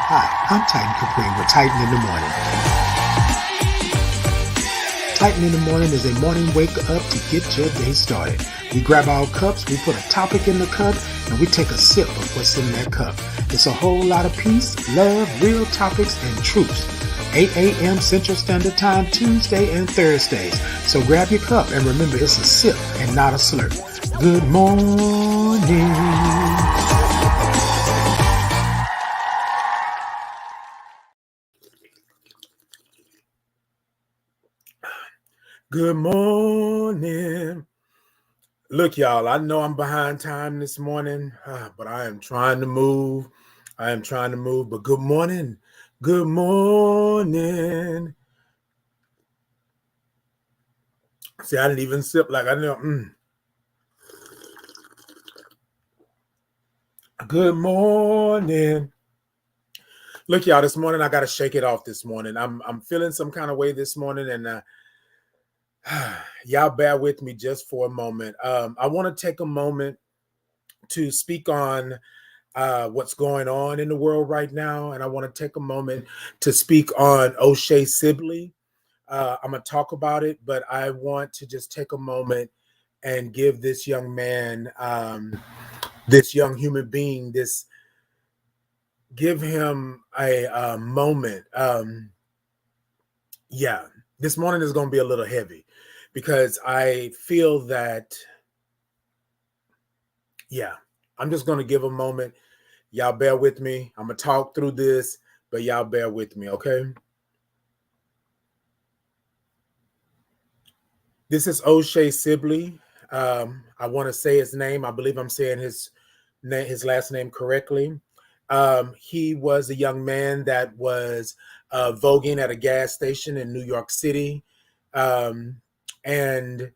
Hi, I'm Titan Capri with Titan in the Morning. Titan in the Morning is a morning wake up to get your day started. We grab our cups, we put a topic in the cup, and we take a sip of what's in that cup. It's a whole lot of peace, love, real topics, and truths. 8 a.m. Central Standard Time, Tuesday and Thursdays. So grab your cup and remember it's a sip and not a slurp. Good morning. Good morning. Look, y'all, I know I'm behind time this morning, but I am trying to move. But good morning. Good morning. See, I didn't even sip like I know. Good morning. Look, y'all, this morning I got to shake it off this morning. I'm feeling some kind of way this morning, and y'all bear with me just for a moment. I want to take a moment to speak on what's going on in the world right now, and I want to take a moment to speak on Oshae Sibley. I'm going to talk about it, but I want to just take a moment and give this young man, this young human being, give him a moment. This morning is going to be a little heavy because I feel that, I'm just going to give a moment. Y'all bear with me. I'm going to talk through this, but y'all bear with me, okay? This is Oshae Sibley. I want to say his name. I believe I'm saying his last name correctly. He was a young man that was voguing at a gas station in New York City. And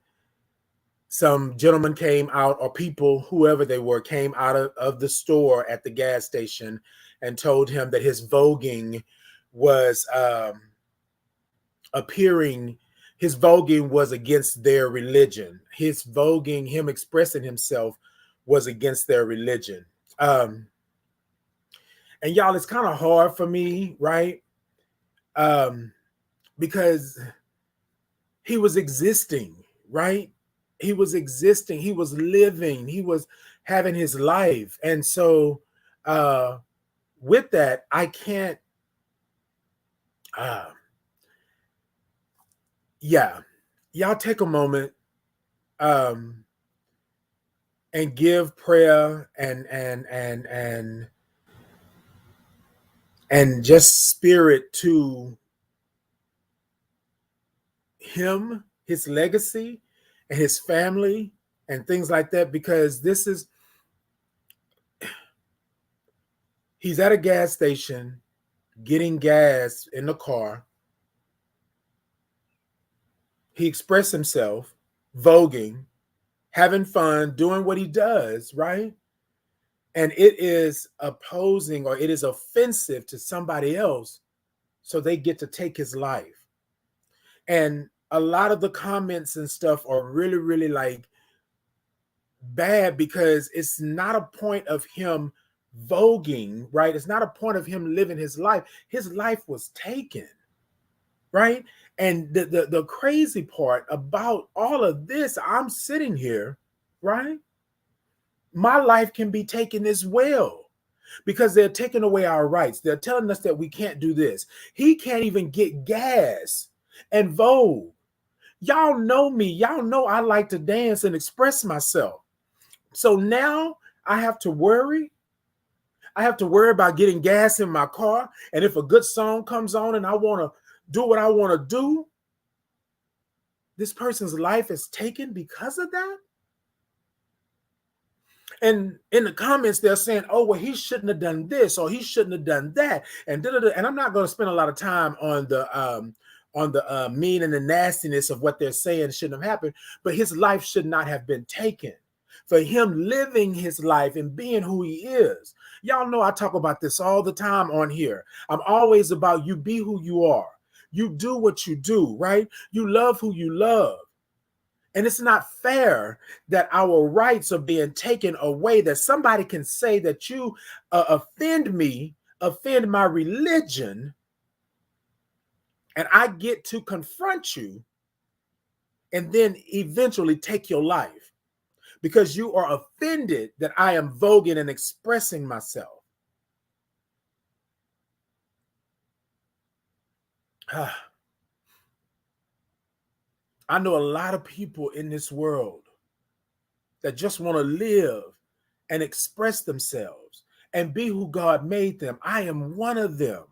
some gentlemen came out, or people, whoever they were, came out of the store at the gas station and told him that his voguing was his voguing was against their religion. His voguing, him expressing himself, was against their religion. And y'all, it's kind of hard for me, right? Because he was existing, right? He was existing. He was living. He was having his life. And so with that, I can't, y'all take a moment and give prayer and just spirit to him, his legacy, and his family, and things like that, because he's at a gas station getting gas in the car. He expressed himself, voguing, having fun, doing what he does, right? And it is opposing, or it is offensive to somebody else, so they get to take his life. And a lot of the comments and stuff are really, really like bad, because it's not a point of him voguing, right? It's not a point of him living his life. His life was taken, right? And the crazy part about all of this, I'm sitting here, right? My life can be taken as well, because they're taking away our rights. They're telling us that we can't do this. He can't even get gas and vogue. Y'all know me. Y'all know I like to dance and express myself. So now I have to worry. I have to worry about getting gas in my car. And if a good song comes on and I want to do what I want to do, this person's life is taken because of that. And in the comments, they're saying, oh, well, he shouldn't have done this, or he shouldn't have done that. And I'm not going to spend a lot of time on the mean and the nastiness of what they're saying shouldn't have happened, but his life should not have been taken. For him living his life and being who he is. Y'all know I talk about this all the time on here. I'm always about you be who you are. You do what you do, right? You love who you love. And it's not fair that our rights are being taken away, that somebody can say that you offend me, offend my religion, and I get to confront you and then eventually take your life because you are offended that I am voguing and expressing myself. I know a lot of people in this world that just want to live and express themselves and be who God made them. I am one of them.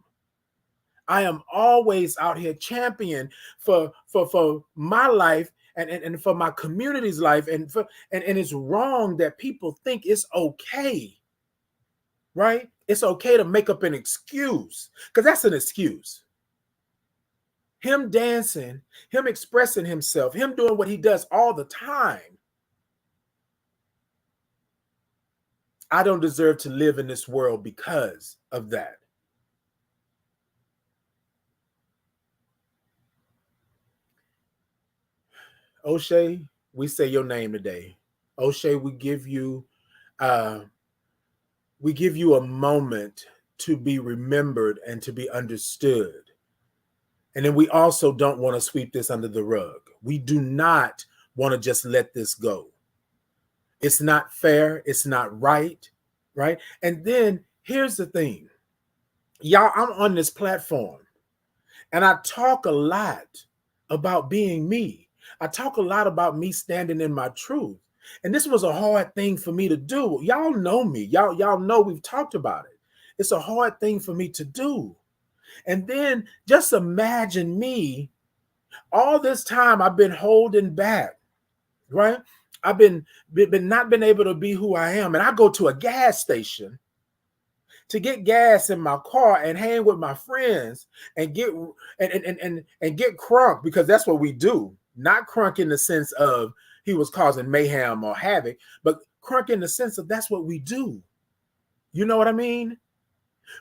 I am always out here champion for my life and for my community's life. And it's wrong that people think it's okay, right? It's okay to make up an excuse, because that's an excuse. Him dancing, him expressing himself, him doing what he does all the time. I don't deserve to live in this world because of that. Oshae, we say your name today. Oshae, we give you a moment to be remembered and to be understood. And then we also don't want to sweep this under the rug. We do not want to just let this go. It's not fair. It's not right, right? And then here's the thing. Y'all, I'm on this platform and I talk a lot about being me. I talk a lot about me standing in my truth. And this was a hard thing for me to do. Y'all know me. Y'all know we've talked about it. It's a hard thing for me to do. And then just imagine me, all this time I've been holding back, right? I've been not been able to be who I am. And I go to a gas station to get gas in my car and hang with my friends and get get crunk, because that's what we do. Not crunk in the sense of he was causing mayhem or havoc, but crunk in the sense of that's what we do. You know what I mean?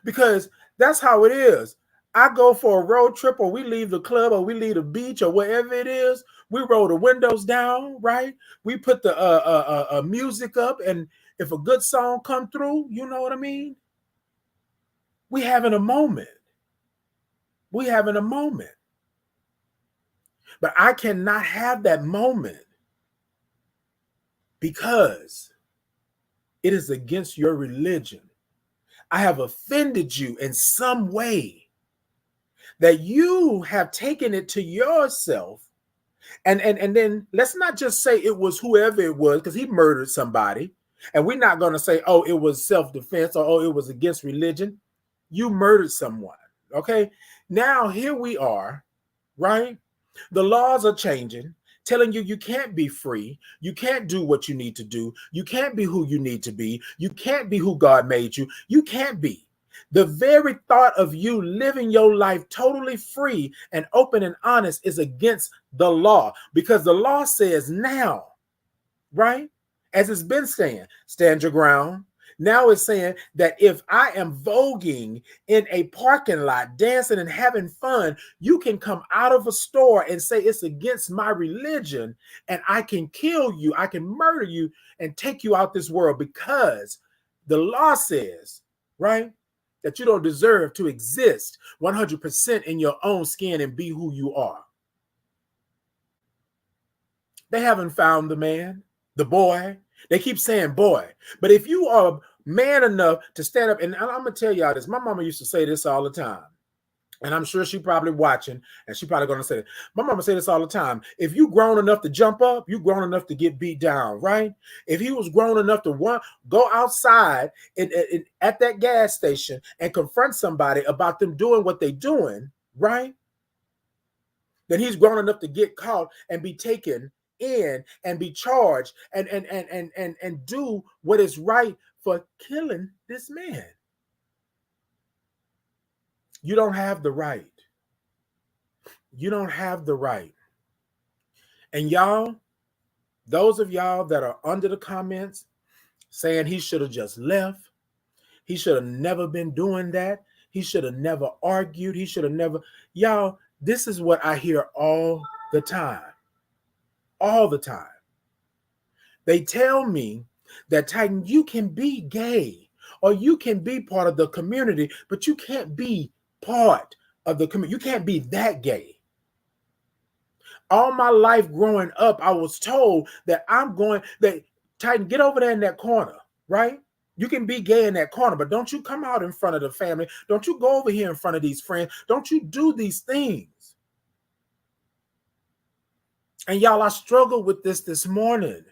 Because that's how it is. I go for a road trip, or we leave the club, or we leave the beach, or wherever it is. We roll the windows down, right? We put the music up, and if a good song come through, you know what I mean? We having a moment. We having a moment. But I cannot have that moment because it is against your religion. I have offended you in some way that you have taken it to yourself. And then let's not just say it was whoever it was, because he murdered somebody. And we're not going to say, oh, it was self-defense, or oh, it was against religion. You murdered someone. Okay. Now here we are, right? The laws are changing, telling you you can't be free. You can't do what you need to do. You can't be who you need to be. You can't be who God made you. You can't be. The very thought of you living your life totally free and open and honest is against the law, because the law says now, right? As it's been saying, stand your ground. Now it's saying that if I am voguing in a parking lot, dancing and having fun, you can come out of a store and say it's against my religion, and I can kill you, I can murder you and take you out this world, because the law says, right, that you don't deserve to exist 100% in your own skin and be who you are. They haven't found the man, the boy. They keep saying boy. But if you are man enough to stand up, and I'm going to tell y'all this. My mama used to say this all the time. And I'm sure she probably watching, and she probably going to say it. My mama say this all the time. If you grown enough to jump up, you grown enough to get beat down, right? If he was grown enough to go outside at that gas station and confront somebody about them doing what they doing, right? Then he's grown enough to get caught and be taken in and be charged and do what is right for killing this man. You don't have the right. You don't have the right. And y'all, those of y'all that are under the comments saying he should have just left, he should have never been doing that, he should have never argued, he should have never, y'all, this is what I hear all the time. all the time. They tell me that, Titan, you can be gay or you can be part of the community, but you can't be part of the community. You can't be that gay. All my life growing up, I was told that Titan, get over there in that corner, right? You can be gay in that corner, but don't you come out in front of the family. Don't you go over here in front of these friends. Don't you do these things. And y'all, I struggled with this morning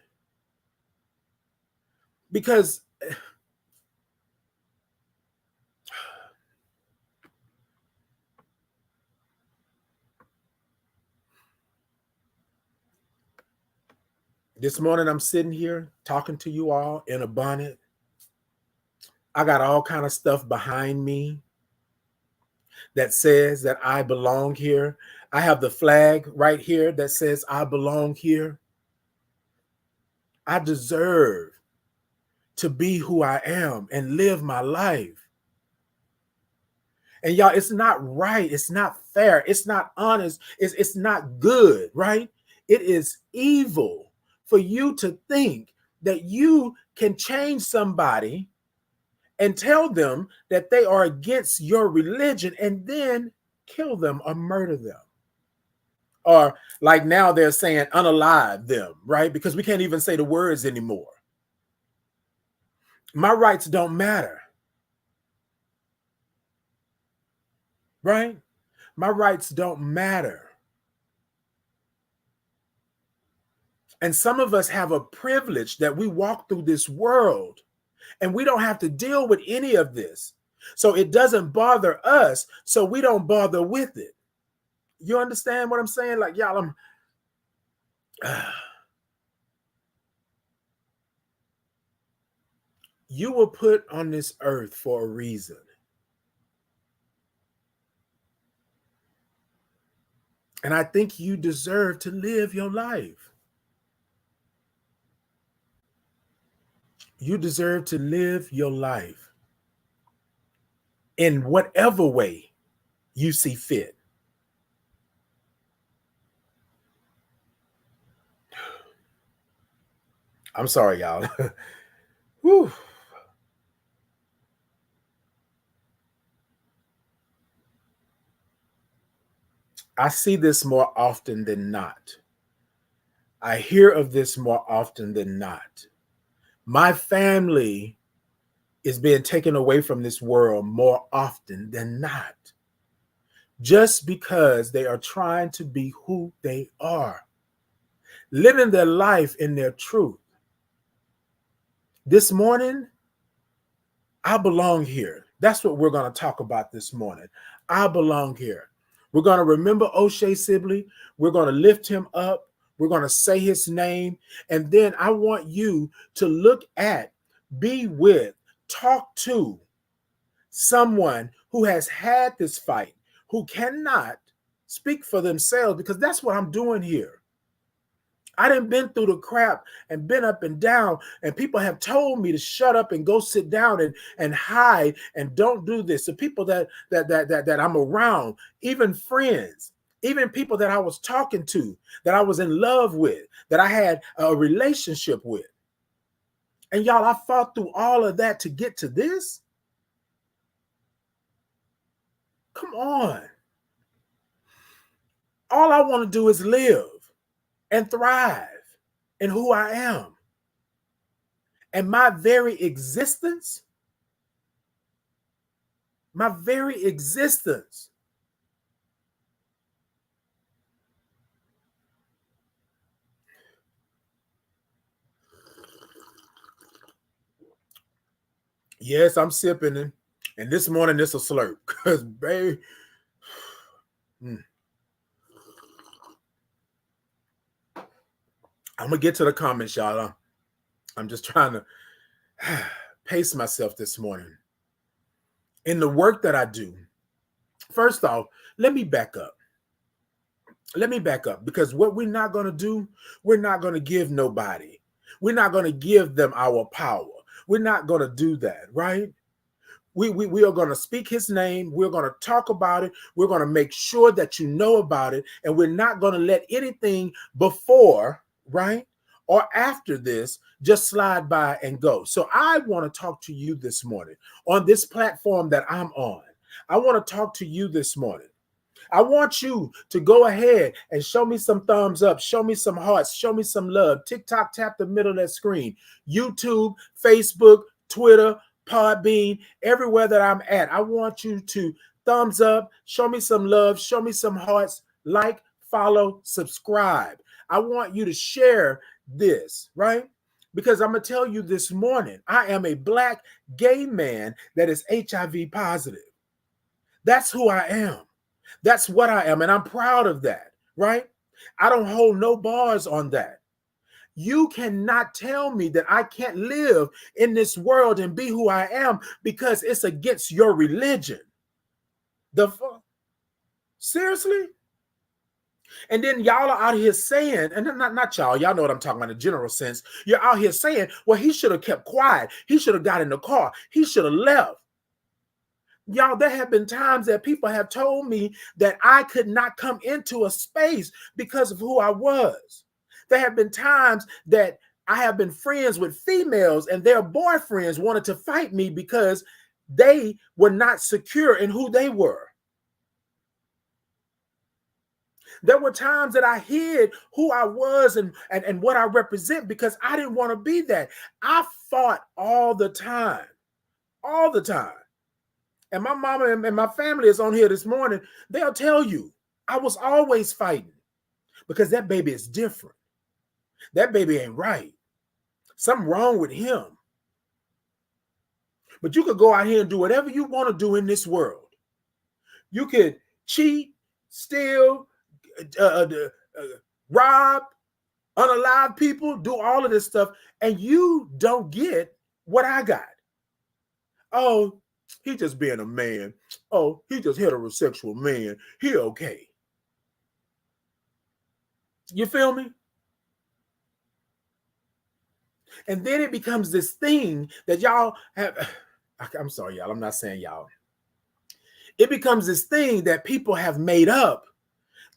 because this morning I'm sitting here talking to you all in a bonnet. I got all kind of stuff behind me that says that I belong here. I have the flag right here that says I belong here. I deserve to be who I am and live my life. And y'all, it's not right. It's not fair. It's not honest. It's not good, right? It is evil for you to think that you can change somebody and tell them that they are against your religion and then kill them or murder them. Or like now they're saying unalive them, right? Because we can't even say the words anymore. My rights don't matter, right? My rights don't matter. And some of us have a privilege that we walk through this world and we don't have to deal with any of this. So it doesn't bother us, so we don't bother with it. You understand what I'm saying? Like, y'all, you were put on this earth for a reason. And I think you deserve to live your life. You deserve to live your life in whatever way you see fit. I'm sorry, y'all. Whew. I see this more often than not. I hear of this more often than not. My family is being taken away from this world more often than not, just because they are trying to be who they are, living their life in their truth. This morning, I belong here. That's what we're going to talk about this morning. I belong here. We're going to remember Oshae Sibley. We're going to lift him up. We're going to say his name. And then I want you to look at, be with, talk to someone who has had this fight, who cannot speak for themselves, because that's what I'm doing here. I done been through the crap and been up and down, and people have told me to shut up and go sit down and hide and don't do this. The people that I'm around, even friends, even people that I was talking to, that I was in love with, that I had a relationship with. And y'all, I fought through all of that to get to this. Come on. All I want to do is live and thrive in who I am. And my very existence, yes, I'm sipping it. And this morning it's a slurp. Because, baby, I'm going to get to the comments, y'all. I'm just trying to pace myself this morning. In the work that I do, first off, let me back up. Because what we're not going to do, we're not going to give nobody. We're not going to give them our power. We're not going to do that, right? We are going to speak his name. We're going to talk about it. We're going to make sure that you know about it. And we're not going to let anything before right? Or after this, just slide by and go. So I want to talk to you this morning on this platform that I'm on. I want to talk to you this morning. I want you to go ahead and show me some thumbs up, show me some hearts, show me some love. TikTok, tap the middle of that screen. YouTube, Facebook, Twitter, Podbean, everywhere that I'm at. I want you to thumbs up, show me some love, show me some hearts, like, follow, subscribe. I want you to share this, right? Because I'm going to tell you this morning, I am a Black gay man that is HIV positive. That's who I am. That's what I am, and I'm proud of that, right? I don't hold no bars on that. You cannot tell me that I can't live in this world and be who I am because it's against your religion. Seriously? And then y'all are out here saying, and not y'all know what I'm talking about in a general sense. You're out here saying, well, he should have kept quiet. He should have got in the car. He should have left. Y'all, there have been times that people have told me that I could not come into a space because of who I was. There have been times that I have been friends with females and their boyfriends wanted to fight me because they were not secure in who they were. There were times that I hid who I was and what I represent because I didn't want to be that. I fought all the time, all the time. And my mama and my family is on here this morning. They'll tell you I was always fighting because that baby is different. That baby ain't right. Something wrong with him. But you could go out here and do whatever you want to do in this world. You could cheat, steal, rob, unalive people, do all of this stuff, and you don't get what I got. Oh, he just being a man. Oh, he just heterosexual man. He okay. You feel me? And then it becomes this thing that y'all have. I'm sorry, y'all. I'm not saying y'all. It becomes this thing that people have made up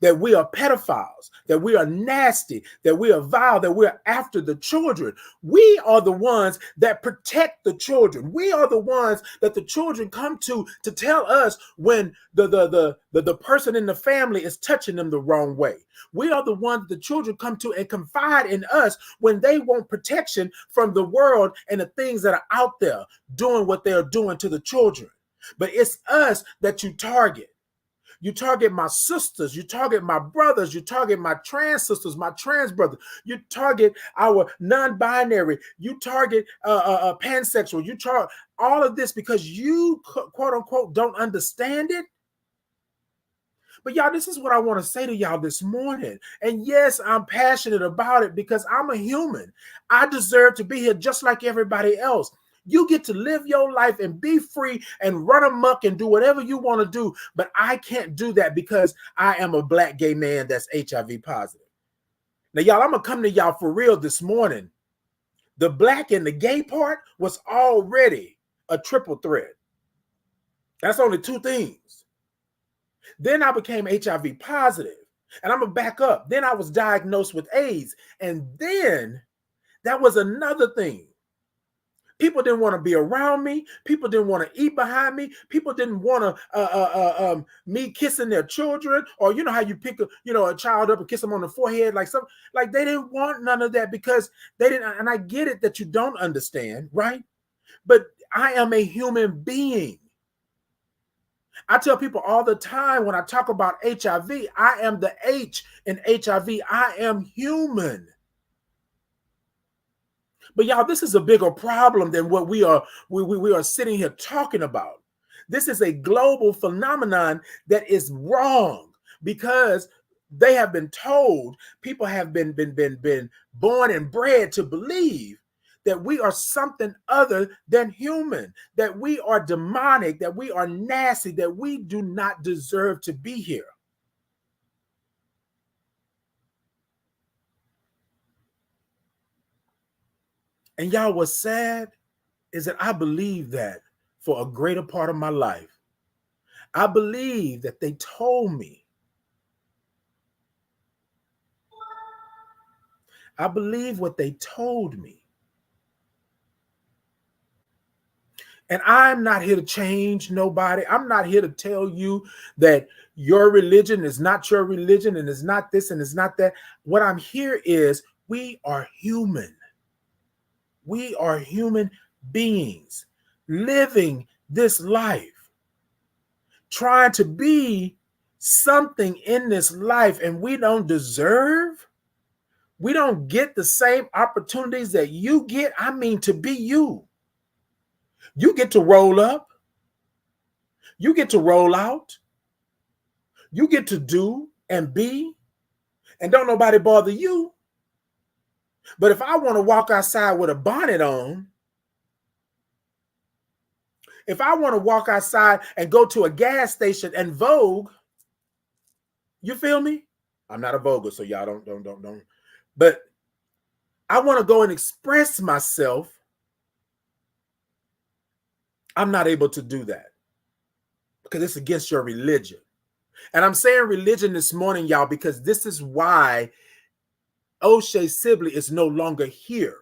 that we are pedophiles, that we are nasty, that we are vile, that we're after the children. We are the ones that protect the children. We are the ones that the children come to tell us when the person in the family is touching them the wrong way. We are the ones the children come to and confide in us when they want protection from the world and the things that are out there doing what they're doing to the children. But it's us that you target. You target my sisters, you target my brothers, you target my trans sisters, my trans brothers, you target our non-binary, you target pansexual, you target all of this because you quote unquote don't understand it. But y'all, this is what I want to say to y'all this morning. And yes, I'm passionate about it because I'm a human. I deserve to be here just like everybody else. You get to live your life and be free and run amok and do whatever you want to do. But I can't do that because I am a Black gay man that's HIV positive. Now, y'all, I'm going to come to y'all for real this morning. The Black and the gay part was already a triple threat. That's only two things. Then I became HIV positive. And I'm going to back up. Then I was diagnosed with AIDS. And then that was another thing. People didn't want to be around me. People didn't want to eat behind me. People didn't want to me kissing their children, or you know how you pick a child up and kiss them on the forehead, like something like they didn't want none of that because they didn't. And I get it that you don't understand, right? But I am a human being. I tell people all the time when I talk about HIV, I am the H in HIV. I am human. But y'all, this is a bigger problem than what we are sitting here talking about. This is a global phenomenon that is wrong because they have been told, people have been born and bred to believe that we are something other than human, that we are demonic, that we are nasty, that we do not deserve to be here. And y'all, what's sad is that I believe that for a greater part of my life. I believe that they told me. I believe what they told me. And I'm not here to change nobody. I'm not here to tell you that your religion is not your religion and it's not this and it's not that. What I'm here is we are human. We are human beings living this life, trying to be something in this life, and we don't deserve. We don't get the same opportunities that you get. I mean, to be you. You get to roll up. You get to roll out. You get to do and be, and don't nobody bother you. But if I want to walk outside with a bonnet on, if I want to walk outside and go to a gas station and vogue, you feel me? I'm not a voguer, so y'all don't. But I want to go and express myself. I'm not able to do that because it's against your religion. And I'm saying religion this morning, y'all, because this is why Oshae Sibley is no longer here.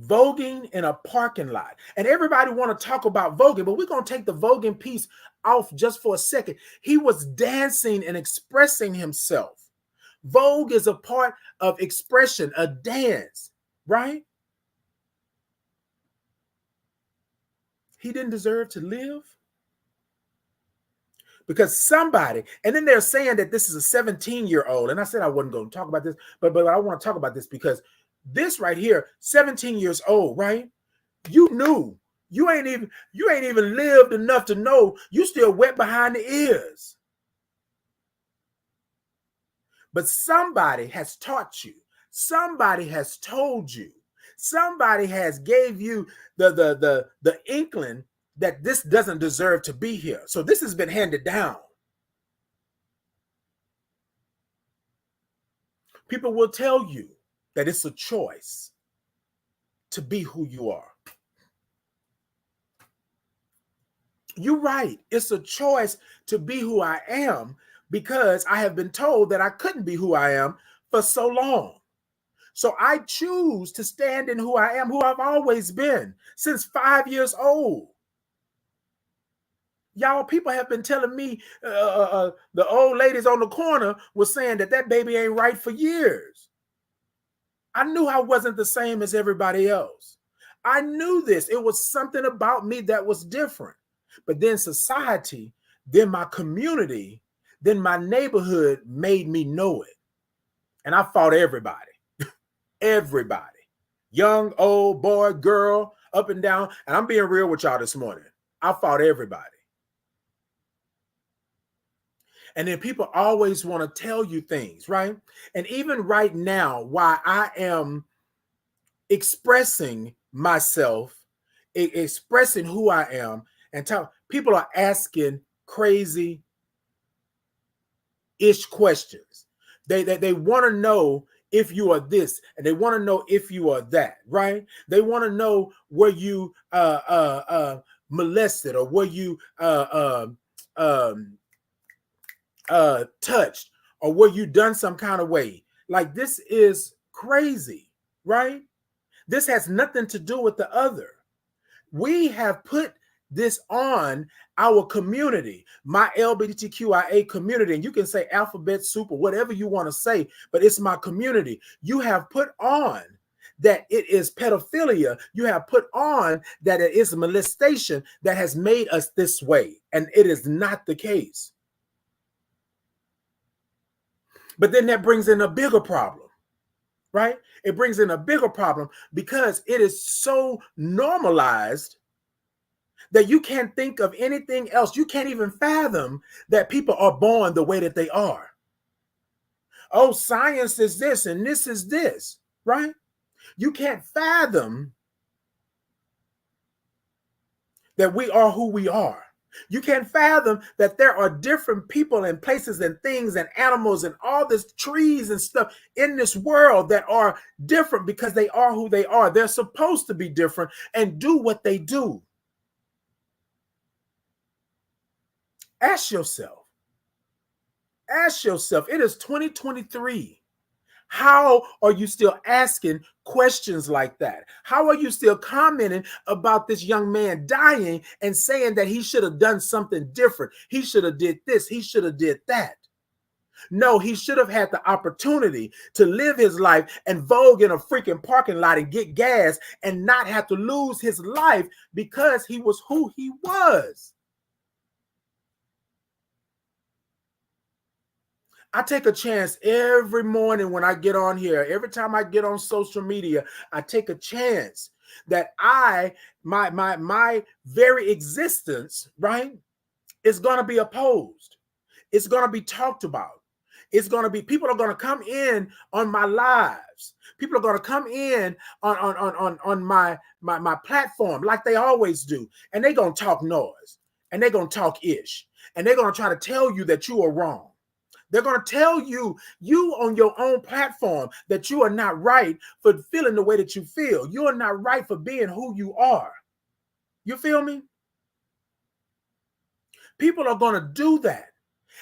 Voguing in a parking lot. And everybody want to talk about voguing, but we're going to take the voguing piece off just for a second. He was dancing and expressing himself. Vogue is a part of expression, a dance, right? He didn't deserve to live because somebody, and then they're saying that this is a 17-year-old. And I said I wasn't going to talk about this, but I want to talk about this because this right here, 17 years old, right? You knew you ain't even lived enough to know you still wet behind the ears. But somebody has taught you. Somebody has told you. Somebody has gave you the inkling that this doesn't deserve to be here. So this has been handed down. People will tell you that it's a choice to be who you are. You're right. It's a choice to be who I am because I have been told that I couldn't be who I am for so long. So I choose to stand in who I am, who I've always been since 5 years old. Y'all, people have been telling me, the old ladies on the corner were saying that baby ain't right for years. I knew I wasn't the same as everybody else. I knew this. It was something about me that was different. But then society, then my community, then my neighborhood made me know it. And I fought everybody. Everybody, young, old, boy, girl, up and down. And I'm being real with y'all this morning. I fought everybody. And then people always want to tell you things, right? And even right now, while I am expressing myself, expressing who I am, and people are asking crazy-ish questions. They want to know if you are this, and they want to know if you are that, right? They want to know were you molested, or were you touched, or were you done some kind of way? Like, this is crazy, right? This has nothing to do with the other. We have put this on our community, my LGBTQIA community, and you can say alphabet soup or whatever you want to say, but it's my community. You have put on that it is pedophilia. You have put on that it is molestation that has made us this way, and it is not the case. But then that brings in a bigger problem, right? It brings in a bigger problem because it is so normalized that you can't think of anything else. You can't even fathom that people are born the way that they are. Oh, science is this and this is this, right? You can't fathom that we are who we are. You can't fathom that there are different people and places and things and animals and all this trees and stuff in this world that are different because they are who they are. They're supposed to be different and do what they do. Ask yourself, Ask yourself, it is 2023. How are you still asking questions like that? How are you still commenting about this young man dying and saying that he should have done something different? He should have did this. He should have did that. No, he should have had the opportunity to live his life and vogue in a freaking parking lot and get gas and not have to lose his life because he was who he was. I take a chance every morning when I get on here. Every time I get on social media, I take a chance that my very existence, right, is going to be opposed. It's going to be talked about. It's going to be, people are going to come in on my lives. People are going to come in on my platform like they always do. And they're going to talk noise. And they're going to talk ish. And they're going to try to tell you that you are wrong. They're going to tell you on your own platform that you are not right for feeling the way that you feel. You are not right for being who you are. You feel me? People are going to do that.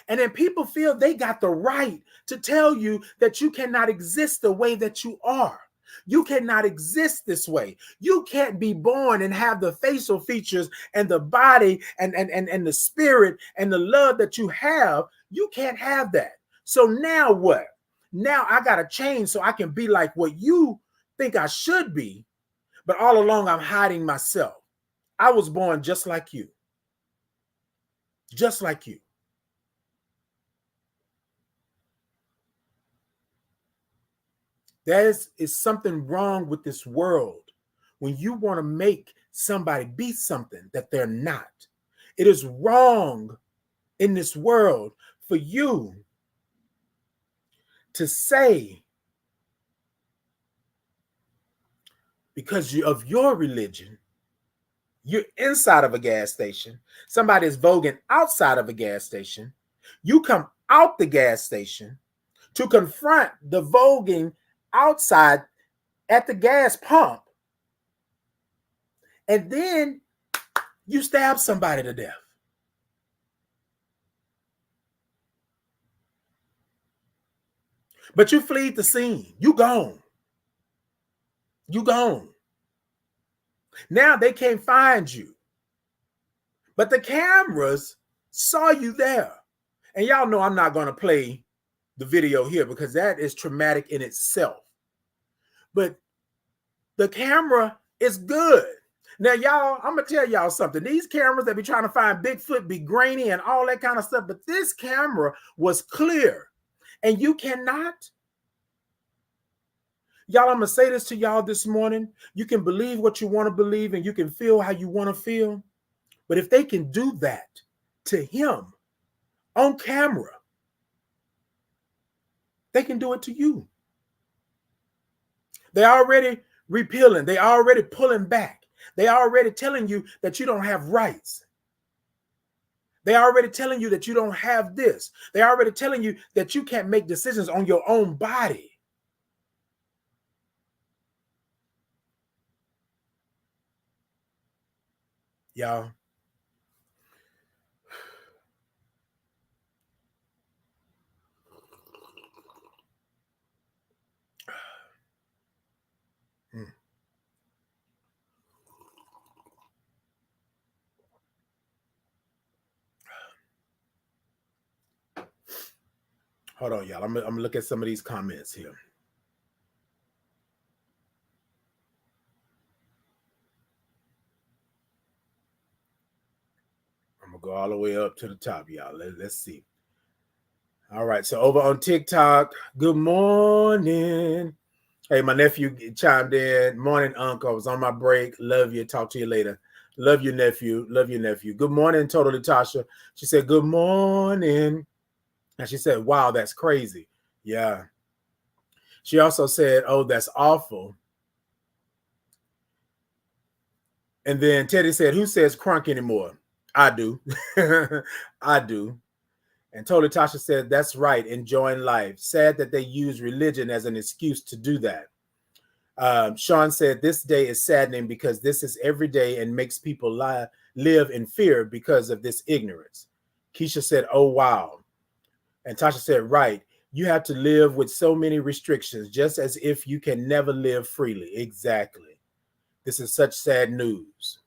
And then people feel they got the right to tell you that you cannot exist the way that you are. You cannot exist this way. You can't be born and have the facial features and the body and the spirit and the love that you have. You can't have that. So now what? Now I got to change so I can be like what you think I should be. But all along, I'm hiding myself. I was born just like you. Just like you. There is something wrong with this world when you want to make somebody be something that they're not. It is wrong in this world for you to say, because of your religion, you're inside of a gas station, somebody is voguing outside of a gas station, you come out the gas station to confront the voguing outside at the gas pump, and then you stab somebody to death. But you fleed the scene. You gone. You gone. Now they can't find you. But the cameras saw you there. And y'all know I'm not going to play the video here because that is traumatic in itself. But the camera is good. Now, y'all, I'm going to tell y'all something. These cameras that be trying to find Bigfoot be grainy and all that kind of stuff. But this camera was clear. And you cannot. Y'all, I'm going to say this to y'all this morning. You can believe what you want to believe and you can feel how you want to feel. But if they can do that to him on camera, they can do it to you. They're already repealing. They're already pulling back. They're already telling you that you don't have rights. They're already telling you that you don't have this. They're already telling you that you can't make decisions on your own body. Y'all. Hold on, y'all. I'm gonna look at some of these comments here. I'm gonna go all the way up to the top, y'all. Let's see. All right, so over on TikTok, good morning. Hey, my nephew chimed in. Morning, uncle. I was on my break. Love you. Talk to you later. Love you, nephew. Love you, nephew. Good morning, Totally Tasha. She said, good morning. And she said, wow, that's crazy. Yeah. She also said, oh, that's awful. And then Teddy said, who says crunk anymore? I do. I do. And Totally Tasha said, that's right. Enjoying life. Sad that they use religion as an excuse to do that. Sean said, this day is saddening because this is every day and makes people live in fear because of this ignorance. Keisha said, oh, wow. And Tasha said, right. You have to live with so many restrictions, just as if you can never live freely. Exactly. This is such sad news.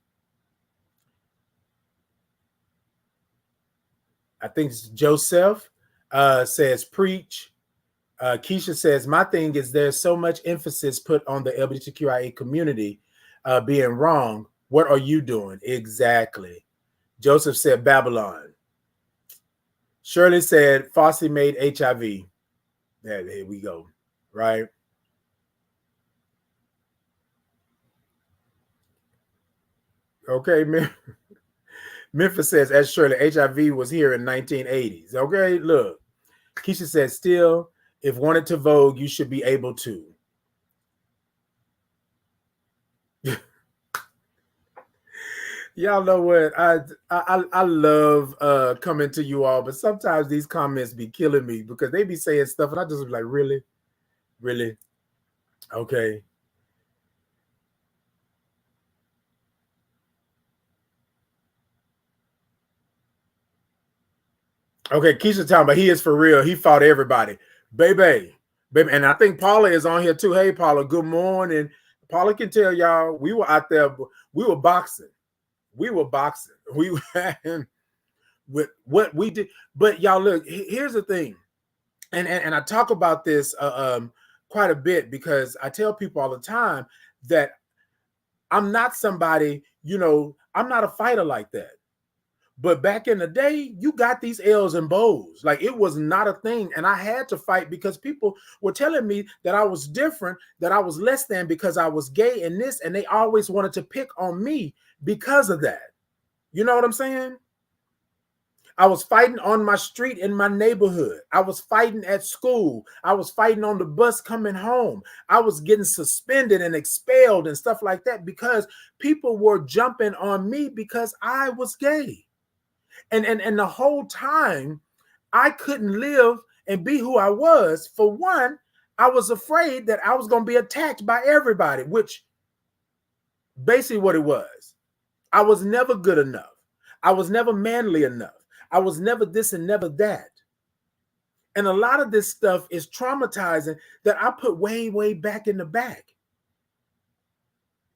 I think Joseph says, preach. Keisha says, my thing is there's so much emphasis put on the LGBTQIA community being wrong. What are you doing? Exactly. Joseph said, Babylon. Shirley said, Fossey made HIV. There we go. Right. Okay, Memphis says, as Shirley, HIV was here in 1980s. Okay, look. Keisha says, still, if wanted to vogue, you should be able to. Y'all know what? I love coming to you all, but sometimes these comments be killing me because they be saying stuff and I just be like, really? Really? Okay. Okay, Keisha talking about he is for real. He fought everybody. Baby. And I think Paula is on here too. Hey, Paula, good morning. Paula can tell y'all we were out there, we were boxing. We were boxing. We were with what we did. But y'all look, here's the thing. And I talk about this quite a bit because I tell people all the time that I'm not somebody, I'm not a fighter like that. But back in the day, you got these L's and bows. Like it was not a thing. And I had to fight because people were telling me that I was different, that I was less than because I was gay and this, and they always wanted to pick on me because of that. You know what I'm saying? I was fighting on my street in my neighborhood. I was fighting at school. I was fighting on the bus coming home. I was getting suspended and expelled and stuff like that because people were jumping on me because I was gay. And the whole time I couldn't live and be who I was. For one, I was afraid that I was going to be attacked by everybody, which basically what it was. I was never good enough. I was never manly enough. I was never this and never that. And a lot of this stuff is traumatizing that I put way, way back in the back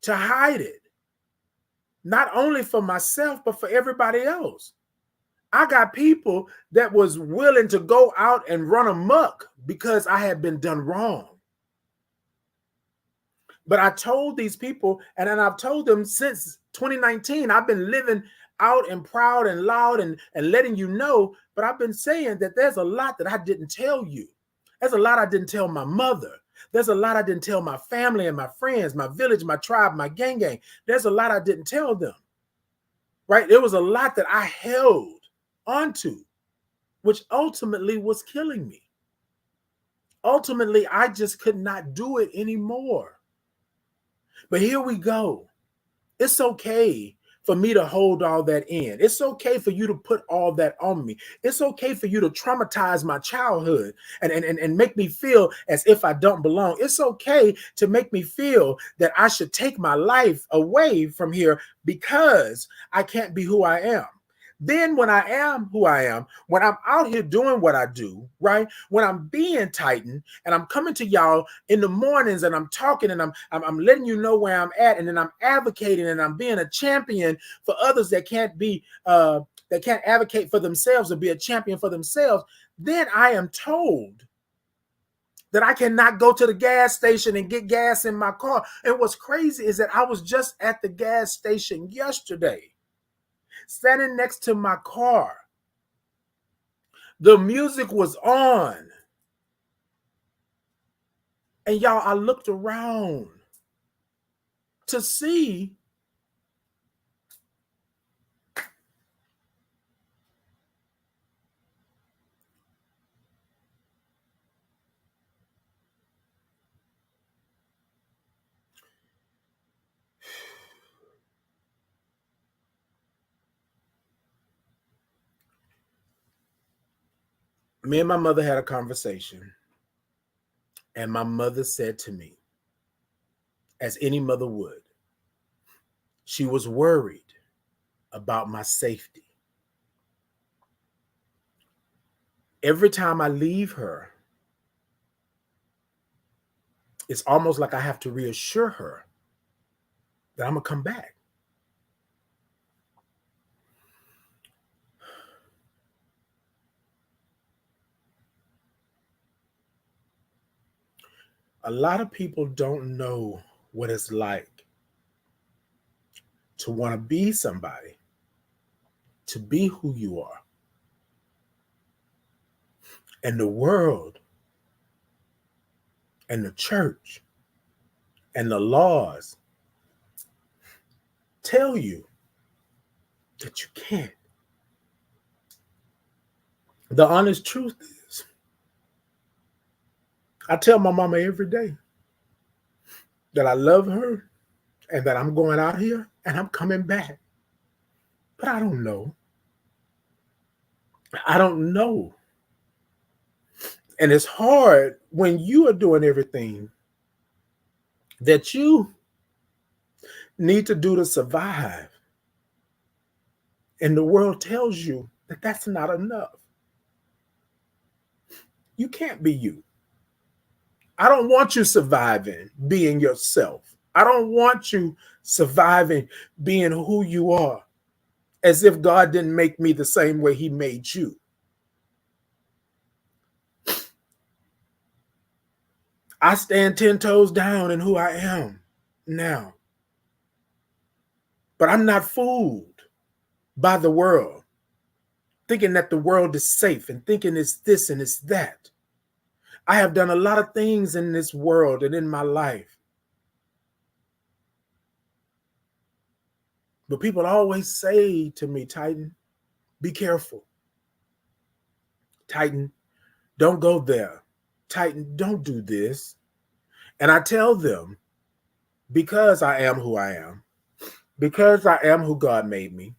to hide it. Not only for myself, but for everybody else. I got people that was willing to go out and run amok because I had been done wrong. But I told these people, and then I've told them since 2019, I've been living out and proud and loud and letting you know, but I've been saying that there's a lot that I didn't tell you. There's a lot I didn't tell my mother. There's a lot I didn't tell my family and my friends, my village, my tribe, my gang. There's a lot I didn't tell them, right? There was a lot that I held onto, which ultimately was killing me. Ultimately, I just could not do it anymore. But here we go. It's okay for me to hold all that in. It's okay for you to put all that on me. It's okay for you to traumatize my childhood and make me feel as if I don't belong. It's okay to make me feel that I should take my life away from here because I can't be who I am. Then when I am who I am, when I'm out here doing what I do, right? When I'm being Titan and I'm coming to y'all in the mornings and I'm talking and I'm letting you know where I'm at, and then I'm advocating and I'm being a champion for others that can't be that can't advocate for themselves or be a champion for themselves, then I am told that I cannot go to the gas station and get gas in my car. And what's crazy is that I was just at the gas station yesterday, standing next to my car. The music was on. And y'all, I looked around to see me and my mother had a conversation, and my mother said to me, as any mother would, she was worried about my safety. Every time I leave her, it's almost like I have to reassure her that I'm going to come back. A lot of people don't know what it's like to want to be somebody, to be who you are. And the world and the church and the laws tell you that you can't. The honest truth is, I tell my mama every day that I love her and that I'm going out here and I'm coming back. But I don't know. I don't know. And it's hard when you are doing everything that you need to do to survive. And the world tells you that that's not enough. You can't be you. I don't want you surviving being yourself. I don't want you surviving being who you are, as if God didn't make me the same way he made you. I stand 10 toes down in who I am now. But I'm not fooled by the world, thinking that the world is safe and thinking it's this and it's that. I have done a lot of things in this world and in my life. But people always say to me, Titan, be careful. Titan, don't go there. Titan, don't do this. And I tell them, because I am who I am, because I am who God made me,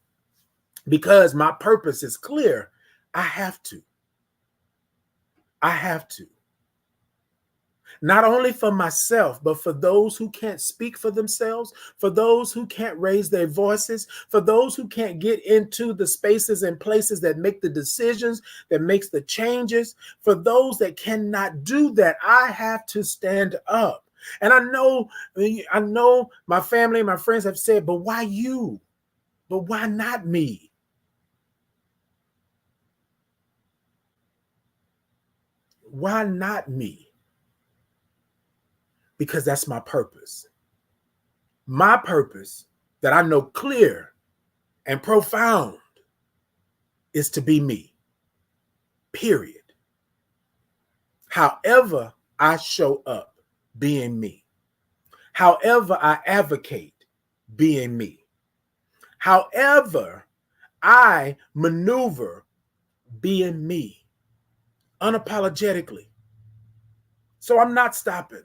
because my purpose is clear, I have to. I have to. Not only for myself, but for those who can't speak for themselves, for those who can't raise their voices, for those who can't get into the spaces and places that make the decisions, that makes the changes, for those that cannot do that, I have to stand up. And I know my family and my friends have said, but why you? But why not me? Why not me? Because that's my purpose. My purpose that I know clear and profound is to be me, period. However I show up, being me. However I advocate, being me. However I maneuver, being me, unapologetically. So I'm not stopping.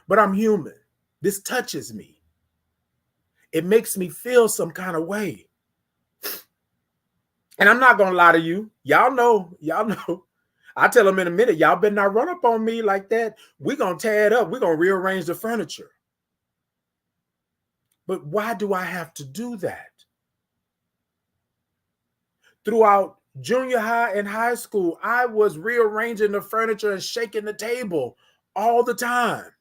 But I'm human. This touches me. It makes me feel some kind of way. And I'm not going to lie to you. Y'all know. I tell them in a minute, y'all better not run up on me like that. We're going to tear it up. We're going to rearrange the furniture. But why do I have to do that? Throughout junior high and high school, I was rearranging the furniture and shaking the table all the time.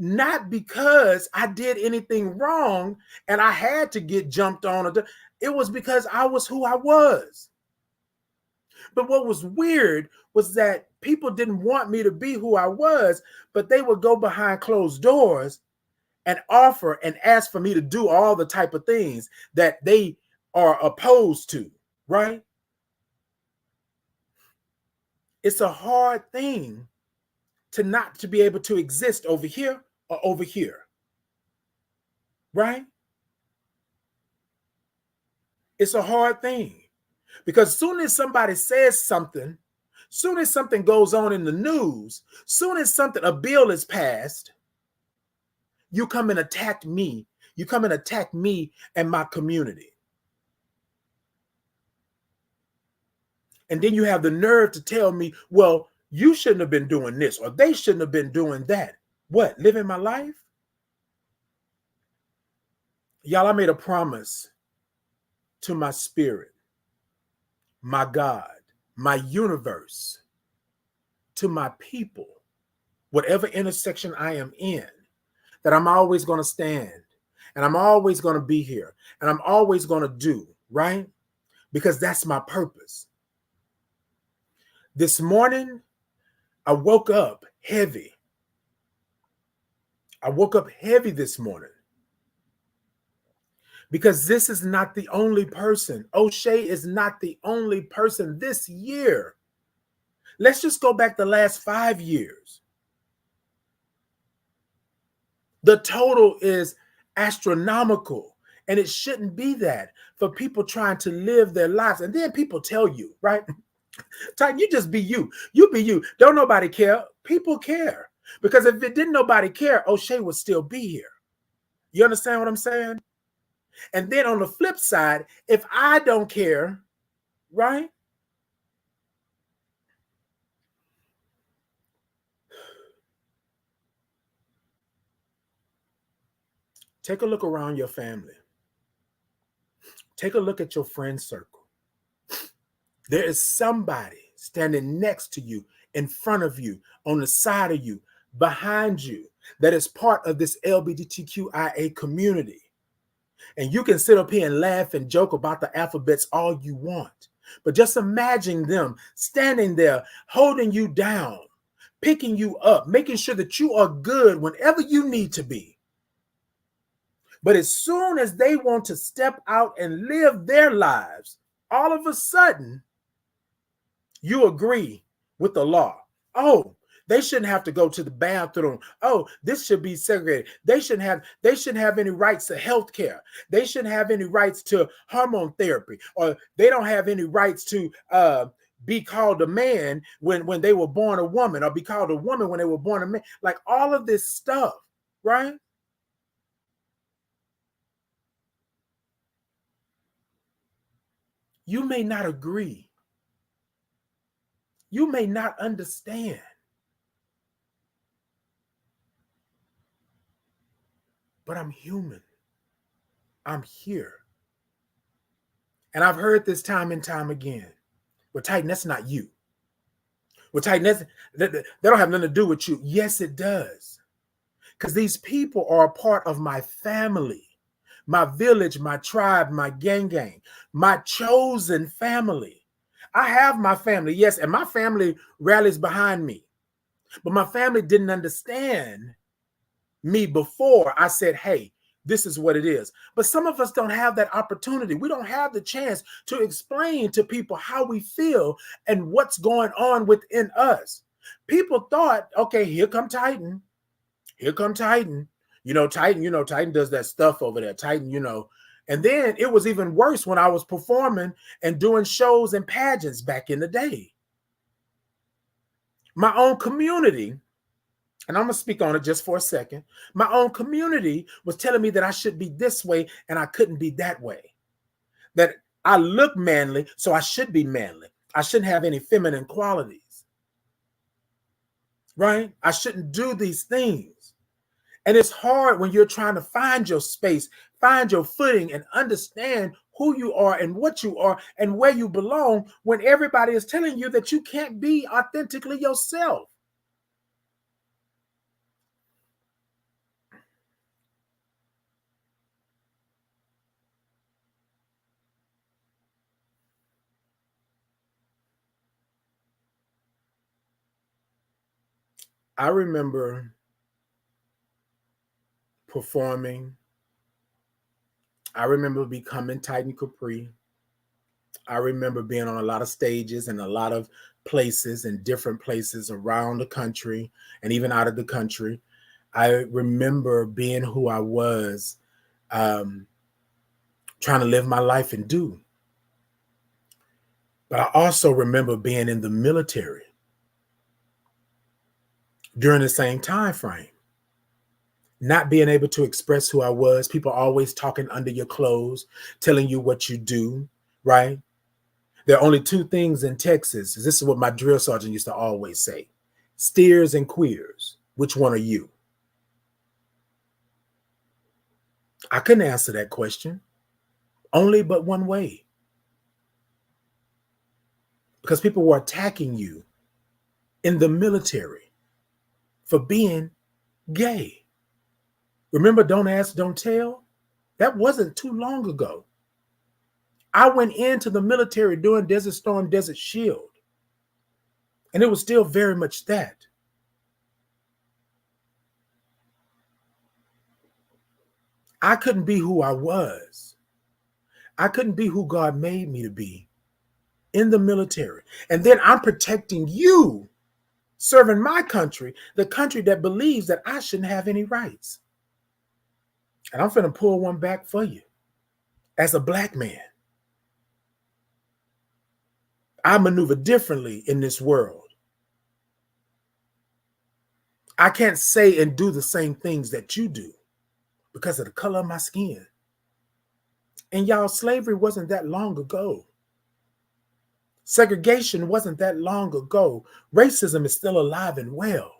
Not because I did anything wrong and I had to get jumped on. It was because I was who I was. But what was weird was that people didn't want me to be who I was, but they would go behind closed doors and offer and ask for me to do all the type of things that they are opposed to, right? It's a hard thing to be able to exist over here or over here, right? It's a hard thing because soon as somebody says something, soon as something goes on in the news, soon as a bill is passed, you come and attack me. You come and attack me and my community. And then you have the nerve to tell me, well, you shouldn't have been doing this or they shouldn't have been doing that. What, living my life? Y'all, I made a promise to my spirit my God, my universe, to my people, whatever intersection I am in, that I'm always going to stand and I'm always going to be here and I'm always going to do, right? Because that's my purpose. This morning, I woke up heavy. I woke up heavy this morning because this is not the only person. Oshae is not the only person this year. Let's just go back the last 5 years. The total is astronomical, and it shouldn't be that for people trying to live their lives. And then people tell you, right? Titan, you just be you. You be you. Don't nobody care. People care. Because if it didn't nobody care, Oshae would still be here. You understand what I'm saying? And then on the flip side, if I don't care, right? Take a look around your family. Take a look at your friend circle. There is somebody standing next to you, in front of you, on the side of you, behind you, that is part of this LGBTQIA community. And you can sit up here and laugh and joke about the alphabets all you want. But just imagine them standing there, holding you down, picking you up, making sure that you are good whenever you need to be. But as soon as they want to step out and live their lives, all of a sudden, you agree with the law. Oh, they shouldn't have to go to the bathroom. Oh, this should be segregated. They shouldn't have any rights to health care. They shouldn't have any rights to hormone therapy, or they don't have any rights to be called a man when they were born a woman, or be called a woman when they were born a man. Like all of this stuff, right? You may not agree. You may not understand. But I'm human. I'm here. And I've heard this time and time again. Well, Titan, that's not you. Well, Titan, that don't have nothing to do with you. Yes, it does. Because these people are a part of my family, my village, my tribe, my gang, my chosen family. I have my family, yes, and my family rallies behind me. But my family didn't understand me before I said, hey, this is what it is. But some of us don't have that opportunity. We don't have the chance to explain to people how we feel and what's going on within us. People thought, okay, here come Titan. Here come Titan. Titan does that stuff over there. Titan, And then it was even worse when I was performing and doing shows and pageants back in the day. My own community, and I'm going to speak on it just for a second. My own community was telling me that I should be this way and I couldn't be that way. That I look manly, so I should be manly. I shouldn't have any feminine qualities. Right? I shouldn't do these things. And it's hard when you're trying to find your space, find your footing, and understand who you are and what you are and where you belong when everybody is telling you that you can't be authentically yourself. I remember performing. I remember becoming Titan Capri. I remember being on a lot of stages and a lot of places and different places around the country and even out of the country. I remember being who I was, trying to live my life and do. But I also remember being in the military during the same time frame, not being able to express who I was. People always talking under your clothes, telling you what you do, right? There are only two things in Texas. This is what my drill sergeant used to always say: steers and queers. Which one are you? I couldn't answer that question. Only but one way. because people were attacking you in the military for being gay. Remember, don't ask, don't tell? That wasn't too long ago. I went into the military doing Desert Storm, Desert Shield, and it was still very much that. I couldn't be who I was. I couldn't be who God made me to be in the military. And then I'm protecting you, serving my country, the country that believes that I shouldn't have any rights. And I'm finna pull one back for you. As a black man, I maneuver differently in this world. I can't say and do the same things that you do because of the color of my skin. And y'all, slavery wasn't that long ago. Segregation wasn't that long ago. Racism is still alive and well.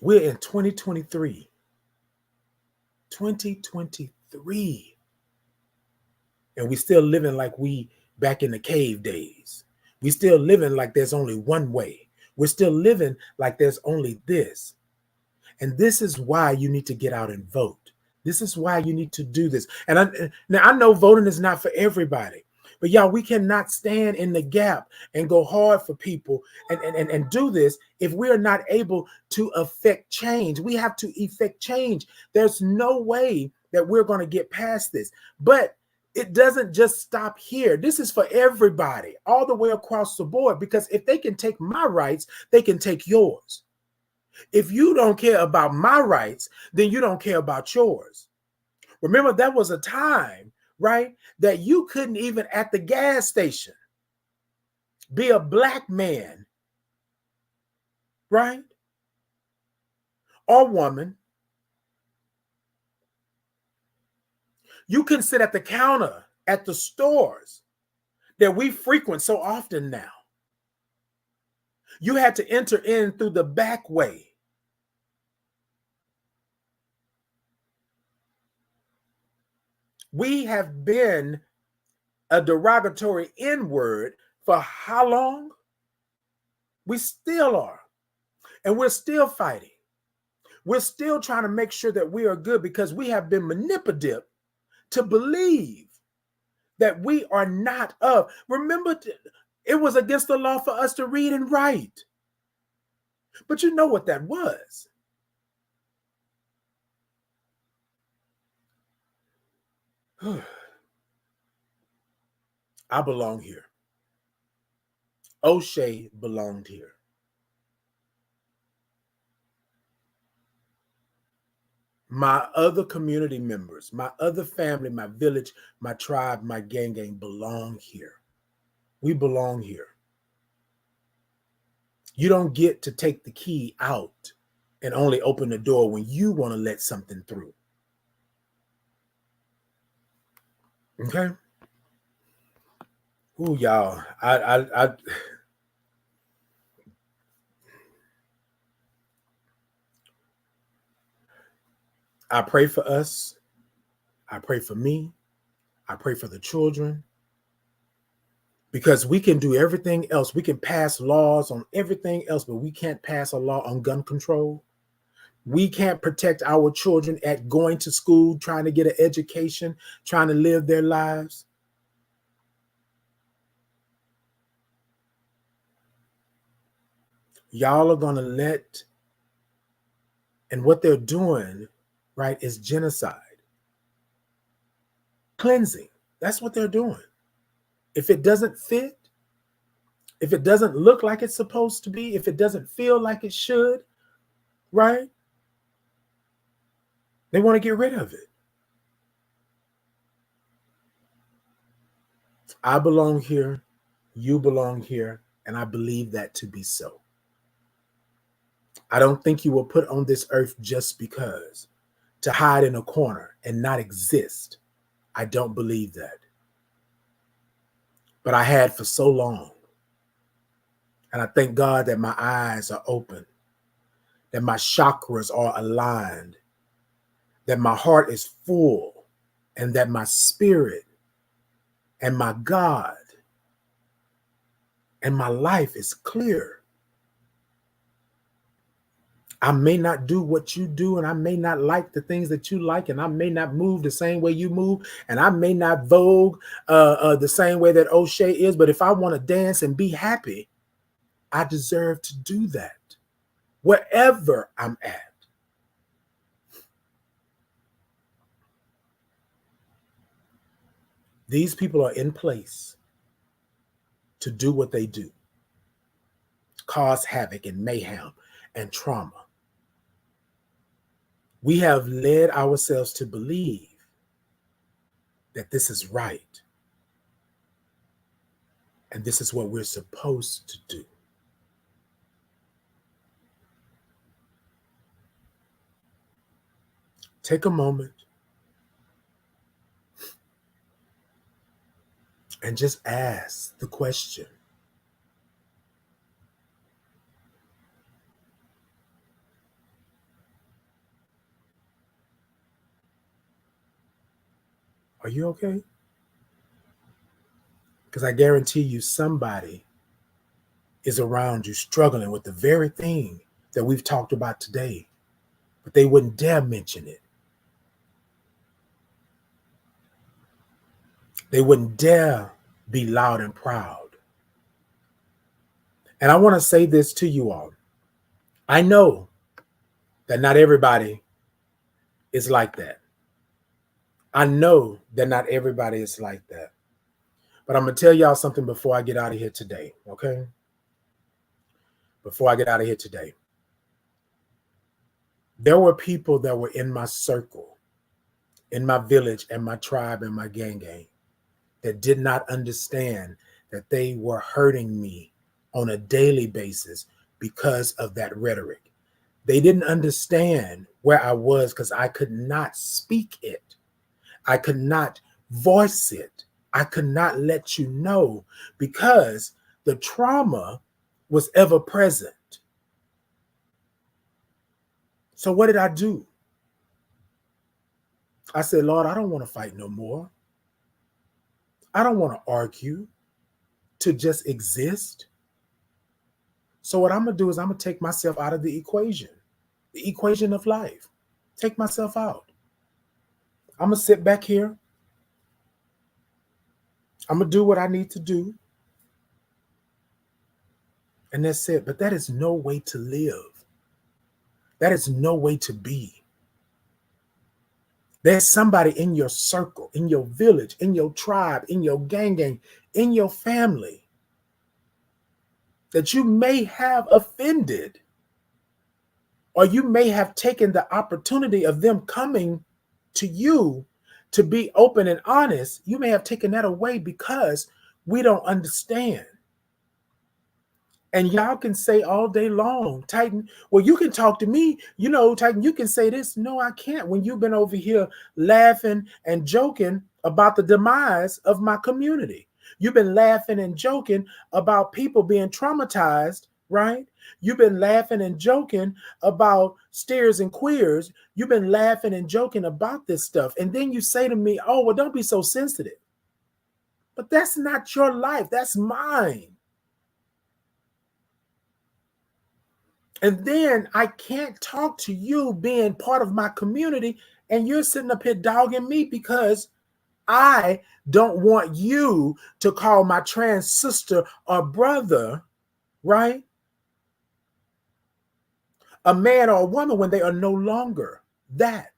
We're in 2023. 2023. And we still living like we back in the cave days. We still living like there's only one way. We're still living like there's only this. And this is why you need to get out and vote. This is why you need to do this. And now I know voting is not for everybody, but y'all, we cannot stand in the gap and go hard for people and do this if we are not able to affect change. We have to effect change. There's no way that we're going to get past this. But it doesn't just stop here. This is for everybody, all the way across the board, because if they can take my rights, they can take yours. If you don't care about my rights, then you don't care about yours. Remember, that was a time, right, that you couldn't even at the gas station be a black man, right, or woman. You can sit at the counter at the stores that we frequent so often now. You had to enter in through the back way. We have been a derogatory N-word for how long? We still are. And we're still fighting. We're still trying to make sure that we are good because we have been manipulative to believe that we are not of. Remember, it was against the law for us to read and write. But you know what that was. I belong here. Oshae belonged here. My other community members, my other family, my village, my tribe, my gang belong here. We belong here. You don't get to take the key out and only open the door when you want to let something through. Okay? Ooh, y'all, I pray for us. I pray for me. I pray for the children. Because we can do everything else. We can pass laws on everything else, but we can't pass a law on gun control. We can't protect our children at going to school, trying to get an education, trying to live their lives. Y'all are going to let, and what they're doing, right, is genocide. Cleansing. That's what they're doing. If it doesn't fit, if it doesn't look like it's supposed to be, if it doesn't feel like it should, right? They want to get rid of it. I belong here, you belong here, and I believe that to be so. I don't think you were put on this earth just because, to hide in a corner and not exist. I don't believe that. But I had for so long. And I thank God that my eyes are open, that my chakras are aligned, that my heart is full, and that my spirit and my God and my life is clear. I may not do what you do, and I may not like the things that you like, and I may not move the same way you move, and I may not vogue the same way that Oshae is, but if I want to dance and be happy, I deserve to do that wherever I'm at. These people are in place to do what they do, cause havoc and mayhem and trauma. We have led ourselves to believe that this is right, and this is what we're supposed to do. Take a moment and just ask the question, are you okay? Because I guarantee you somebody is around you struggling with the very thing that we've talked about today, but they wouldn't dare mention it. They wouldn't dare be loud and proud. And I want to say this to you all. I know that not everybody is like that. I know that not everybody is like that. But I'm going to tell y'all something before I get out of here today, okay? Before I get out of here today. There were people that were in my circle, in my village and my tribe and my gang that did not understand that they were hurting me on a daily basis because of that rhetoric. They didn't understand where I was because I could not speak it. I could not voice it. I could not let you know because the trauma was ever present. So what did I do? I said, Lord, I don't want to fight no more. I don't want to argue to just exist. So what I'm going to do is I'm going to take myself out of the equation of life. Take myself out. I'm going to sit back here. I'm going to do what I need to do. And that's it. But that is no way to live. That is no way to be. There's somebody in your circle, in your village, in your tribe, in your gang, in your family that you may have offended, or you may have taken the opportunity of them coming to you to be open and honest. You may have taken that away because we don't understand. And y'all can say all day long, Titan, well, you can talk to me, Titan, you can say this. No, I can't. When you've been over here laughing and joking about the demise of my community. You've been laughing and joking about people being traumatized, right? You've been laughing and joking about steers and queers. You've been laughing and joking about this stuff. And then you say to me, oh, well, don't be so sensitive. But that's not your life. That's mine. And then I can't talk to you being part of my community and you're sitting up here dogging me because I don't want you to call my trans sister or brother, right, a man or a woman when they are no longer that.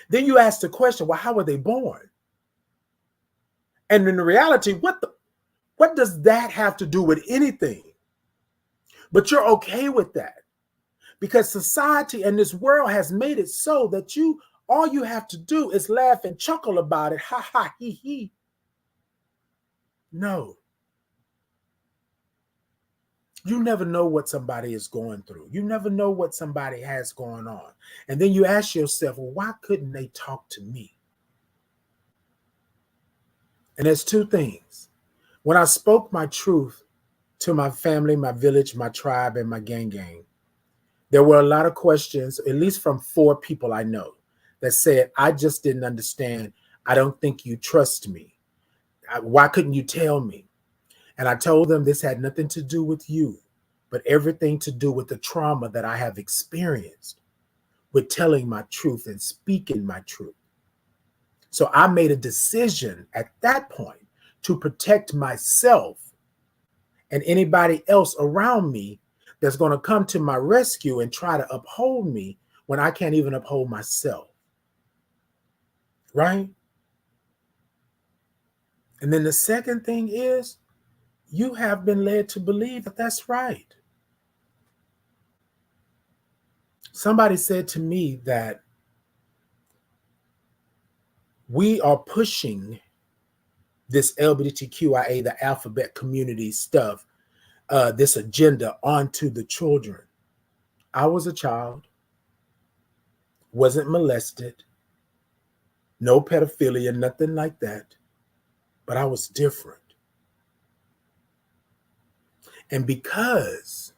Then you ask the question, well, how were they born? And in reality, what does that have to do with anything? But you're okay with that. Because society and this world has made it so that all you have to do is laugh and chuckle about it. Ha ha, he he. No. You never know what somebody is going through. You never know what somebody has going on. And then you ask yourself, well, why couldn't they talk to me? And there's two things. When I spoke my truth to my family, my village, my tribe, and my gang, there were a lot of questions, at least from 4 people I know, that said, I just didn't understand. I don't think you trust me. Why couldn't you tell me? And I told them this had nothing to do with you, but everything to do with the trauma that I have experienced with telling my truth and speaking my truth. So I made a decision at that point to protect myself and anybody else around me that's going to come to my rescue and try to uphold me when I can't even uphold myself. Right? And then the second thing is, you have been led to believe that that's right. Somebody said to me that we are pushing this LGBTQIA, the alphabet community stuff, this agenda onto the children. I was a child, wasn't molested, no pedophilia, nothing like that, but I was different. And because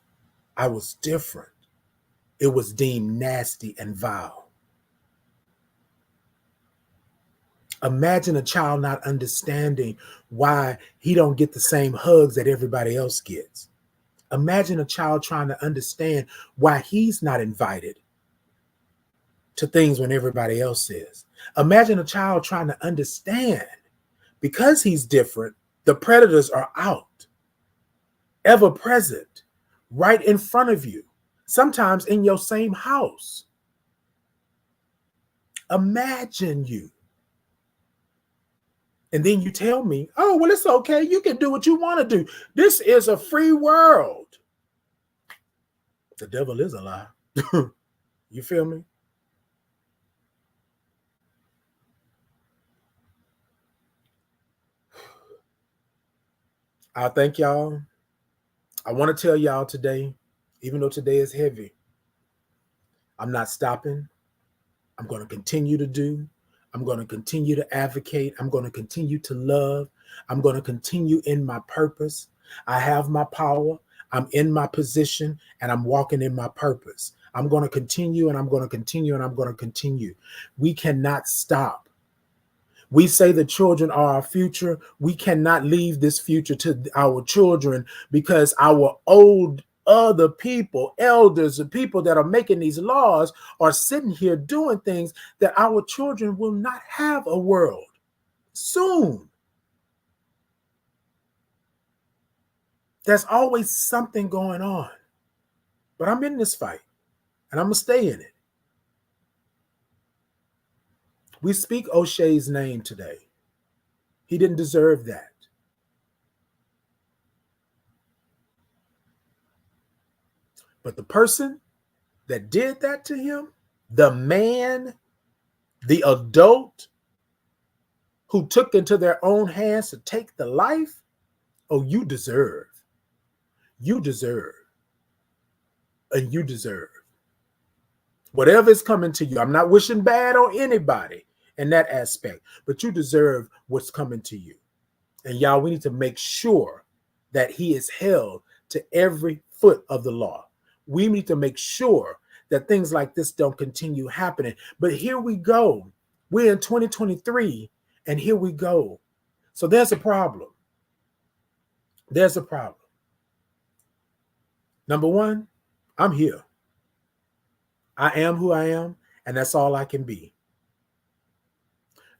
I was different, it was deemed nasty and vile. Imagine a child not understanding why he don't get the same hugs that everybody else gets. Imagine a child trying to understand why he's not invited to things when everybody else is. Imagine a child trying to understand because he's different, the predators are out, ever present, right in front of you, sometimes in your same house. Imagine you. And then you tell me, oh, well, it's okay. You can do what you want to do. This is a free world. The devil is a lie. You feel me? I thank y'all. I want to tell y'all today, even though today is heavy, I'm not stopping. I'm going to continue to do. I'm going to continue to advocate. I'm going to continue to love. I'm going to continue in my purpose. I have my power. I'm in my position and I'm walking in my purpose. I'm going to continue and I'm going to continue and I'm going to continue. We cannot stop. We say the children are our future. We cannot leave this future to our children because our old other people, elders, the people that are making these laws are sitting here doing things that our children will not have a world soon. There's always something going on. But I'm in this fight and I'm going to stay in it. We speak Oshae's name today. He didn't deserve that. But the person that did that to him, the man, the adult who took into their own hands to take the life, oh, you deserve. You deserve. And you deserve. Whatever is coming to you, I'm not wishing bad on anybody in that aspect, but you deserve what's coming to you. And y'all, we need to make sure that he is held to every foot of the law. We need to make sure that things like this don't continue happening. But here we go. We're in 2023, and here we go. So there's a problem. There's a problem. Number one, I'm here. I am who I am, and that's all I can be.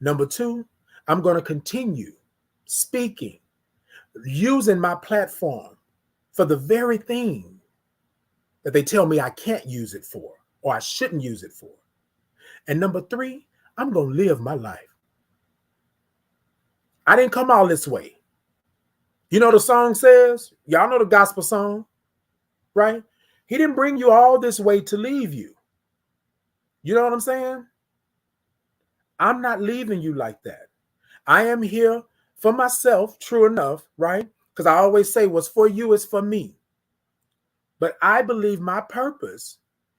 Number two, I'm going to continue speaking, using my platform for the very thing that they tell me I can't use it for or I shouldn't use it for. And number three, I'm going to live my life. I didn't come all this way. You know the song says, y'all know the gospel song, right? He didn't bring you all this way to leave you. You know what I'm saying? I'm not leaving you like that. I am here for myself, true enough, right? Because I always say what's for you is for me. But I believe my purpose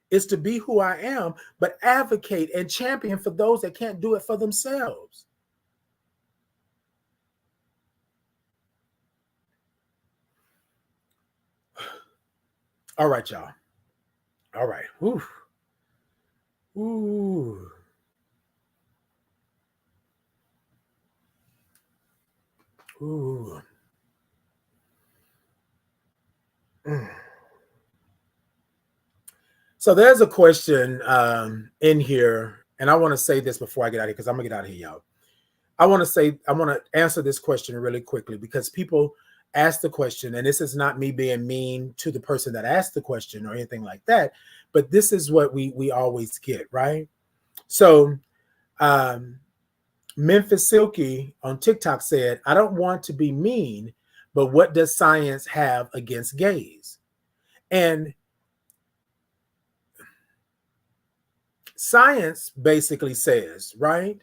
is to be who I am, but advocate and champion for those that can't do it for themselves. All right, y'all. All right. Ooh. Ooh. Ooh. Mm. So there's a question in here, and I want to say this before I get out of here, because I'm gonna get out of here, y'all. I want to answer this question really quickly, because people ask the question, and this is not me being mean to the person that asked the question or anything like that, but this is what we always get, right? So Memphis Silky on TikTok said, I don't want to be mean, but what does science have against gays? And science basically says, right,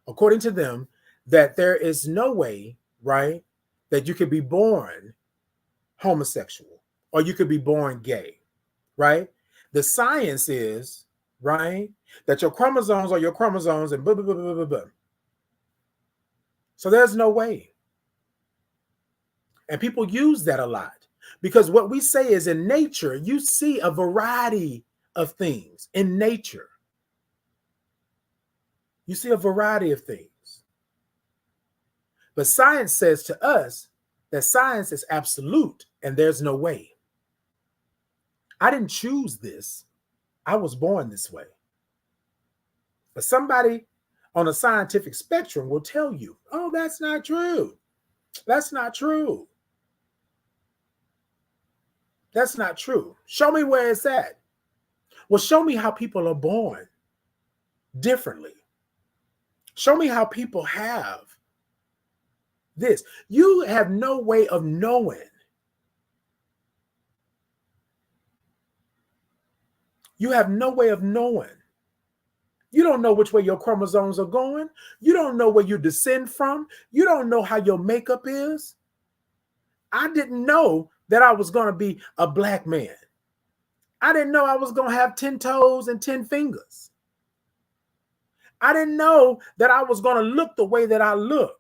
according to them, that there is no way, right, that you could be born homosexual or you could be born gay, right? The science is, right, that your chromosomes are your chromosomes and blah, blah, blah, blah, blah, blah. So there's no way. And people use that a lot, because what we say is, in nature, you see a variety of things in nature. You see a variety of things. But science says to us that science is absolute and there's no way. I didn't choose this. I was born this way. But somebody on a scientific spectrum will tell you, oh, that's not true. That's not true. That's not true. Show me where it's at. Well, show me how people are born differently. Show me how people have this. You have no way of knowing. You have no way of knowing. You don't know which way your chromosomes are going. You don't know where you descend from. You don't know how your makeup is. I didn't know that I was going to be a black man. I didn't know I was going to have 10 toes and 10 fingers. I didn't know that I was going to look the way that I look.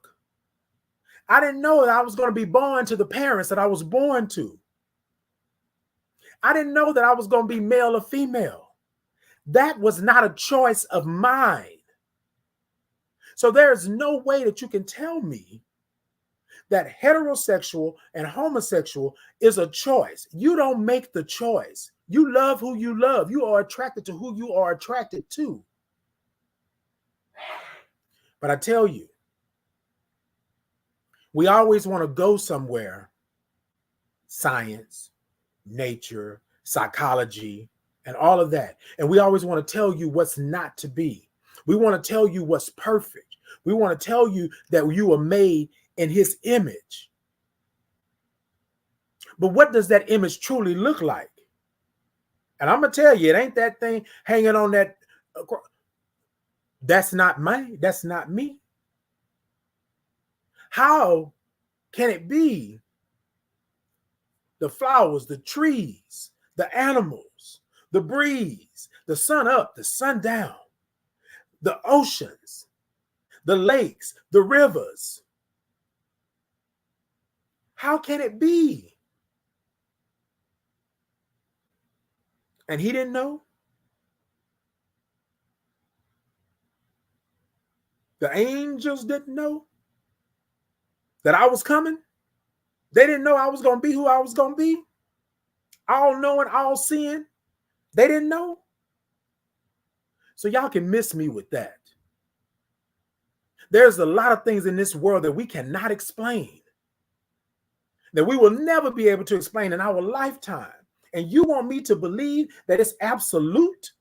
I didn't know that I was going to be born to the parents that I was born to. I didn't know that I was going to be male or female. That was not a choice of mine. So there's no way that you can tell me that heterosexual and homosexual is a choice. You don't make the choice. You love who you love. You are attracted to who you are attracted to. But I tell you, we always want to go somewhere, science, nature, psychology, and all of that. And we always want to tell you what's not to be. We want to tell you what's perfect. We want to tell you that you were made in his image. But what does that image truly look like? And I'm going to tell you, it ain't that thing hanging on that. That's not me. That's not me. How can it be the flowers, the trees, the animals, the breeze, the sun up, the sun down, the oceans, the lakes, the rivers? How can it be? And he didn't know? The angels didn't know that I was coming? They didn't know I was going to be who I was going to be? All knowing, all seeing? They didn't know? So y'all can miss me with that. There's a lot of things in this world that we cannot explain, that we will never be able to explain in our lifetime. And you want me to believe that it's absolute?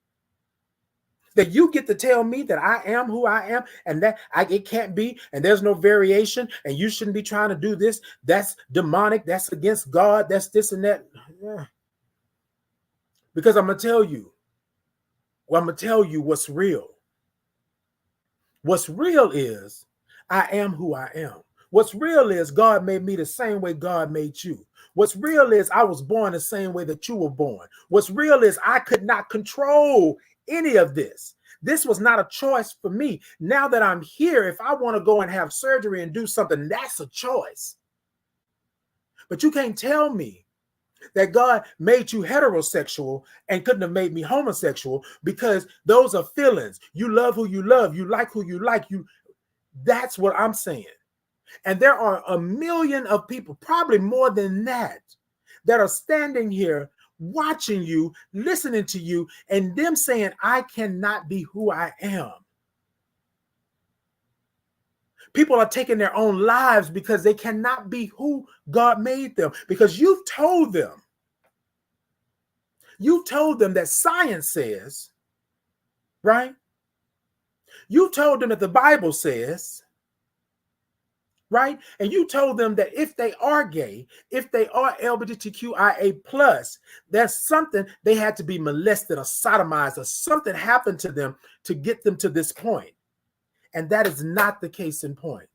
That you get to tell me that I am who I am and that it can't be, and there's no variation, and you shouldn't be trying to do this. That's demonic. That's against God. That's this and that. Yeah. Because I'm going to tell you, what's real. What's real is I am who I am. What's real is God made me the same way God made you. What's real is I was born the same way that you were born. What's real is I could not control any of this. This was not a choice for me. Now that I'm here, if I want to go and have surgery and do something, that's a choice. But you can't tell me that God made you heterosexual and couldn't have made me homosexual, because those are feelings. You love who you love. You like who you like. That's what I'm saying. And there are a million of people, probably more than that are standing here watching you, listening to you, and them saying, I cannot be who I am. People are taking their own lives because they cannot be who God made them, because you've told them that science says, right? You told them that the Bible says, right? And you told them that if they are gay, if they are LGBTQIA plus, there's something, they had to be molested or sodomized or something happened to them to get them to this point. And that is not the case in point.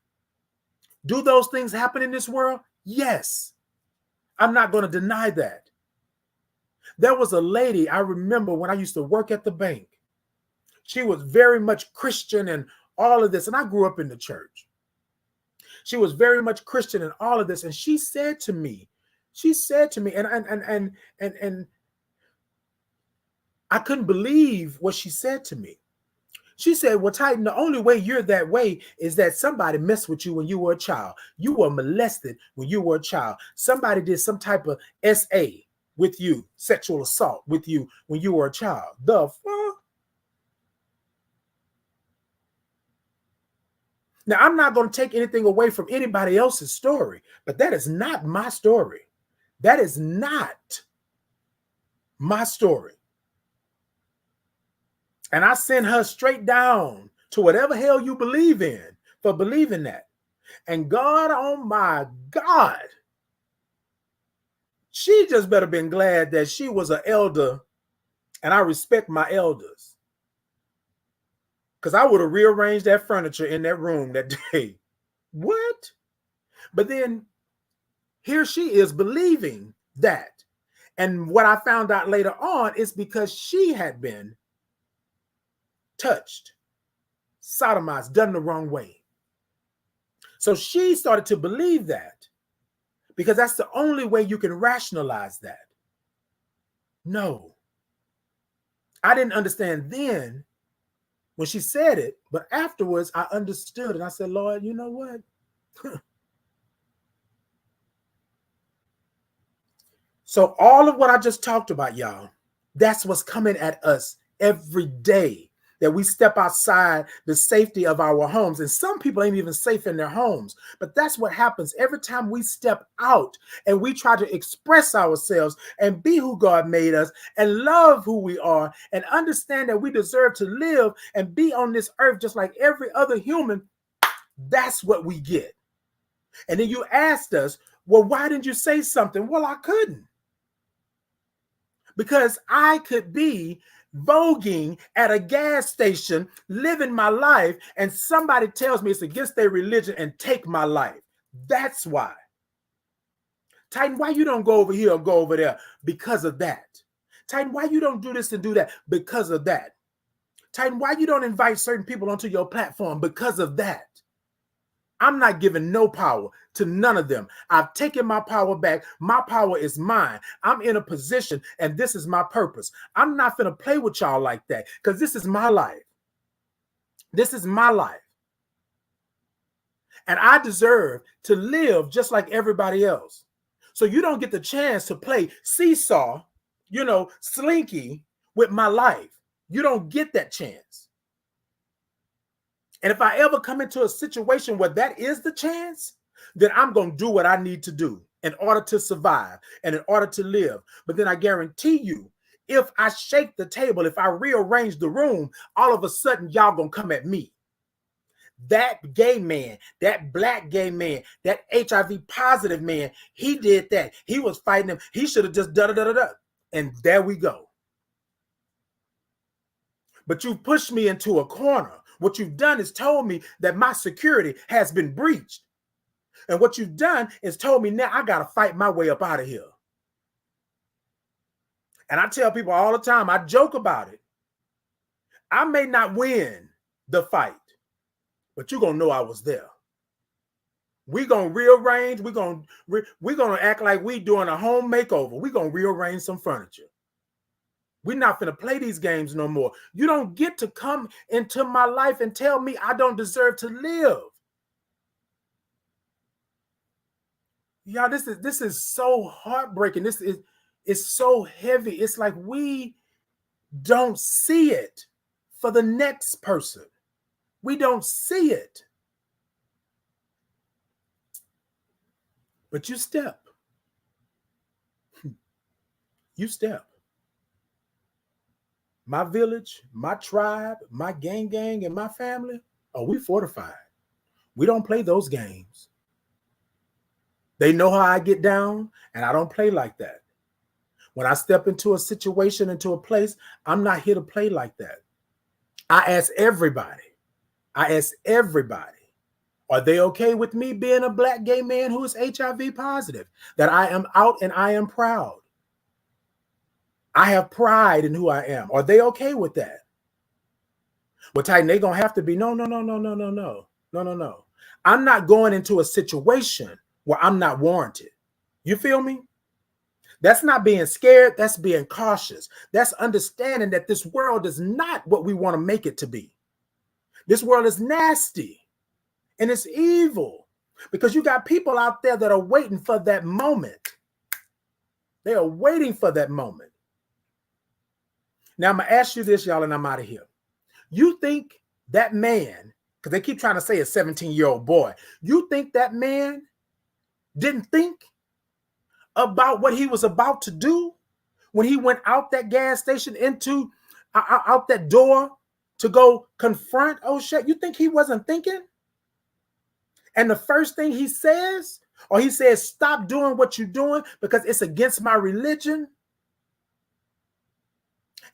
Do those things happen in this world? Yes. I'm not going to deny that. There was a lady I remember when I used to work at the bank. She was very much Christian and all of this. And I grew up in the church. She was very much Christian and all of this. And she said to me, and I couldn't believe what she said to me. She said, well, Titan, the only way you're that way is that somebody messed with you when you were a child. You were molested when you were a child. Somebody did some type of SA with you, sexual assault with you when you were a child. The fuck? Now, I'm not going to take anything away from anybody else's story, but that is not my story. That is not my story. And I send her straight down to whatever hell you believe in for believing that. And God, oh my God, she just better been glad that she was an elder, and I respect my elders. Because I would have rearranged that furniture in that room that day. What? But then here she is believing that. And what I found out later on is because she had been touched, sodomized, done the wrong way. So she started to believe that because that's the only way you can rationalize that. No. I didn't understand then when she said it, but afterwards I understood and I said, Lord, you know what? So all of what I just talked about, y'all, that's what's coming at us every day. That we step outside the safety of our homes. And some people ain't even safe in their homes. But that's what happens every time we step out and we try to express ourselves and be who God made us and love who we are and understand that we deserve to live and be on this earth just like every other human. That's what we get. And then you asked us, well, why didn't you say something? Well, I couldn't. Because I could be voguing at a gas station, living my life, and somebody tells me it's against their religion and take my life. That's why. Titan, why you don't go over here or go over there? Because of that. Titan, why you don't do this and do that? Because of that. Titan, why you don't invite certain people onto your platform? Because of that. I'm not giving no power to none of them. I've taken my power back. My power is mine. I'm in a position and this is my purpose. I'm not going to play with y'all like that because this is my life. This is my life. And I deserve to live just like everybody else. So you don't get the chance to play seesaw, slinky with my life. You don't get that chance. And if I ever come into a situation where that is the chance, then I'm going to do what I need to do in order to survive and in order to live. But then I guarantee you, if I shake the table, if I rearrange the room, all of a sudden y'all going to come at me. That gay man, that black gay man, that HIV positive man, he did that. He was fighting him. He should have just da-da-da-da-da. And there we go. But you pushed me into a corner. What you've done is told me that my security has been breached. And what you've done is told me now I got to fight my way up out of here. And I tell people all the time, I joke about it. I may not win the fight, but you're going to know I was there. We're going to rearrange. We're going to act like we doing a home makeover. We're going to rearrange some furniture. We're not going to play these games no more. You don't get to come into my life and tell me I don't deserve to live. Y'all, this is so heartbreaking. This is it's so heavy. It's like we don't see it for the next person. We don't see it. But you step. You step. My village, my tribe, my gang, and my family, oh, we fortified. We don't play those games. They know how I get down, and I don't play like that. When I step into a situation, into a place, I'm not here to play like that. I ask everybody, are they okay with me being a Black gay man who is HIV positive? That I am out and I am proud. I have pride in who I am. Are they okay with that? Well, Titan, they're going to have to be, no. I'm not going into a situation where I'm not warranted. You feel me? That's not being scared. That's being cautious. That's understanding that this world is not what we want to make it to be. This world is nasty and it's evil because you got people out there that are waiting for that moment. They are waiting for that moment. Now, I'm going to ask you this, y'all, and I'm out of here. You think that man, because they keep trying to say a 17-year-old boy, you think that man didn't think about what he was about to do when he went out that gas station into out that door to go confront Oshae? You think he wasn't thinking? And the first thing he says, stop doing what you're doing because it's against my religion.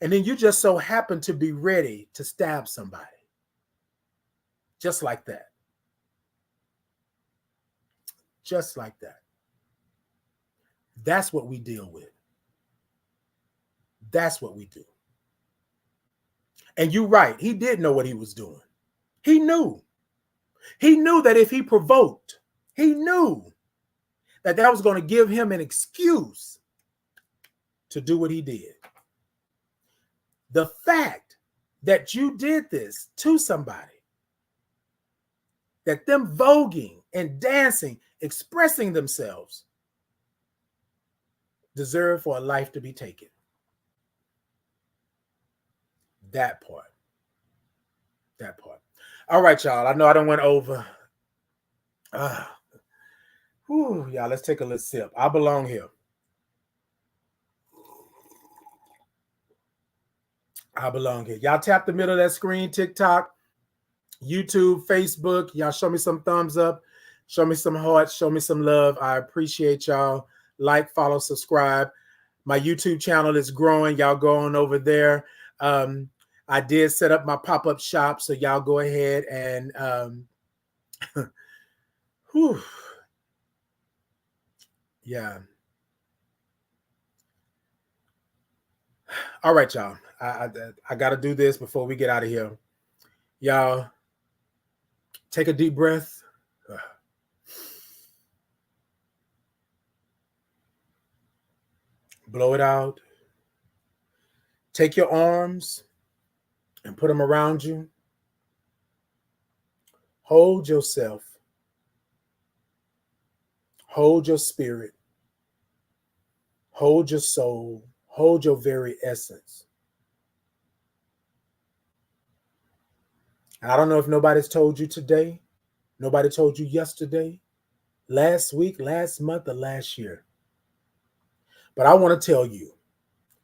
And then you just so happen to be ready to stab somebody. Just like that. Just like that. That's what we deal with. That's what we do. And you're right. He did know what he was doing. He knew. He knew that if he provoked, he knew that that was going to give him an excuse to do what he did. The fact that you did this to somebody, that them voguing and dancing, expressing themselves, deserve for a life to be taken. That part. That part. All right, y'all. I know I done went over. Y'all, let's take a little sip. I belong here. I belong here. Y'all tap the middle of that screen, TikTok, YouTube, Facebook. Y'all show me some thumbs up. Show me some hearts. Show me some love. I appreciate y'all. Like, follow, subscribe. My YouTube channel is growing. Y'all go on over there. I did set up my pop-up shop, so y'all go ahead and yeah. All right, y'all. I got to do this before we get out of here. Y'all, take a deep breath. Blow it out. Take your arms and put them around you. Hold yourself. Hold your spirit. Hold your soul. Hold your very essence. I don't know if nobody's told you today. Nobody told you yesterday, last week, last month, or last year. But I want to tell you,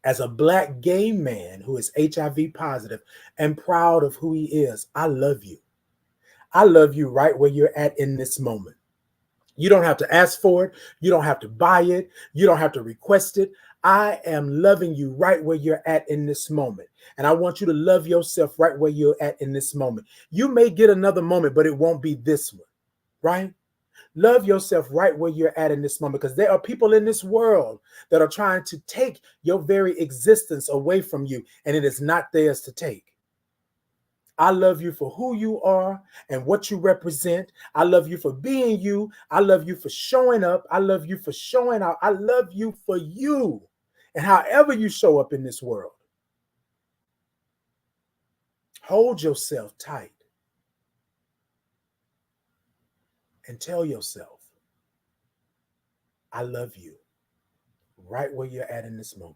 as a Black gay man who is HIV positive and proud of who he is, I love you. I love you right where you're at in this moment. You don't have to ask for it. You don't have to buy it. You don't have to request it. I am loving you right where you're at in this moment. And I want you to love yourself right where you're at in this moment. You may get another moment, but it won't be this one, right? Love yourself right where you're at in this moment, because there are people in this world that are trying to take your very existence away from you, and it is not theirs to take. I love you for who you are and what you represent. I love you for being you. I love you for showing up. I love you for showing out. I love you for you and however you show up in this world. Hold yourself tight and tell yourself, I love you right where you're at in this moment.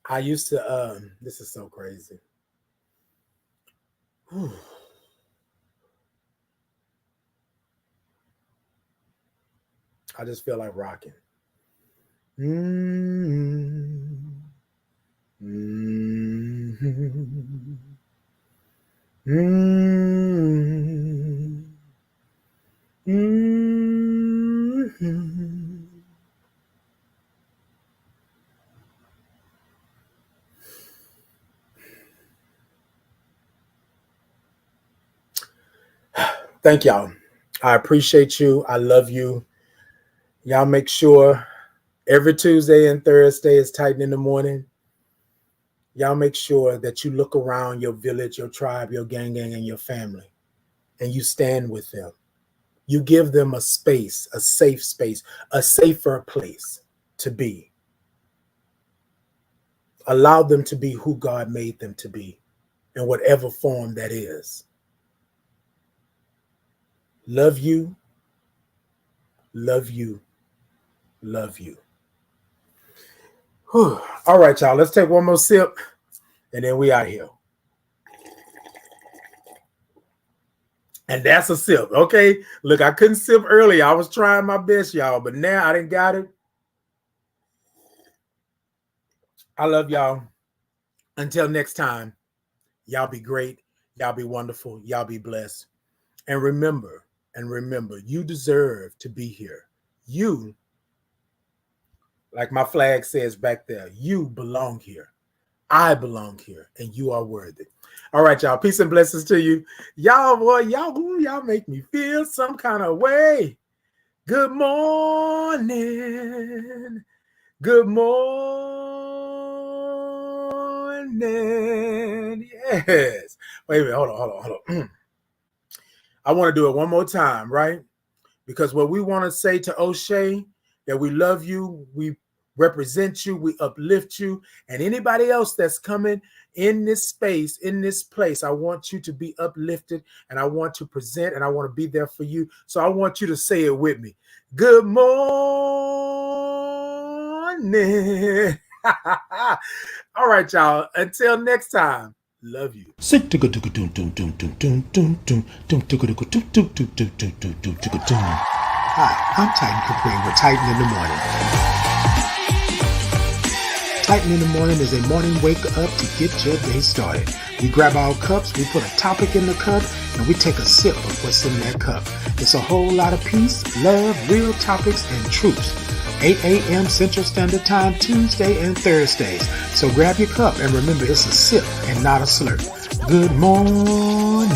I used to, this is so crazy. Whew. I just feel like rocking. Mm-hmm. Mm-hmm. Mm-hmm. Mm-hmm. Thank y'all. I appreciate you. I love you. Y'all make sure every Tuesday and Thursday is Titan in the Morning. Y'all make sure that you look around your village, your tribe, your gang, and your family, and you stand with them. You give them a space, a safe space, a safer place to be. Allow them to be who God made them to be in whatever form that is. Love you, love you, love you. Whew. All right, y'all, let's take one more sip and then we out here. And that's a sip, okay? Look, I couldn't sip earlier. I was trying my best, y'all, but now I done got it. I love y'all. Until next time, y'all be great. Y'all be wonderful. Y'all be blessed. And remember, you deserve to be here. You, like my flag says back there, you belong here. I belong here, and you are worthy. All right, y'all. Peace and blessings to you. Y'all, boy, y'all make me feel some kind of way. Good morning. Good morning. Yes. Wait a minute. Hold on. I want to do it one more time, right? Because what we want to say to Oshae, that we love you, we represent you, we uplift you, and anybody else that's coming in this space, in this place, I want you to be uplifted, and I want to present, and I want to be there for you. So I want you to say it with me. Good morning. All right, y'all. Until next time. Love you. Hi, I'm Titan Capri with Titan in the Morning. Titan in the Morning is a morning wake up to get your day started. We grab our cups, we put a topic in the cup, and we take a sip of what's in that cup. It's a whole lot of peace, love, real topics, and truths. 8 a.m. Central Standard Time, Tuesday and Thursdays. So grab your cup and remember it's a sip and not a slurp. Good morning.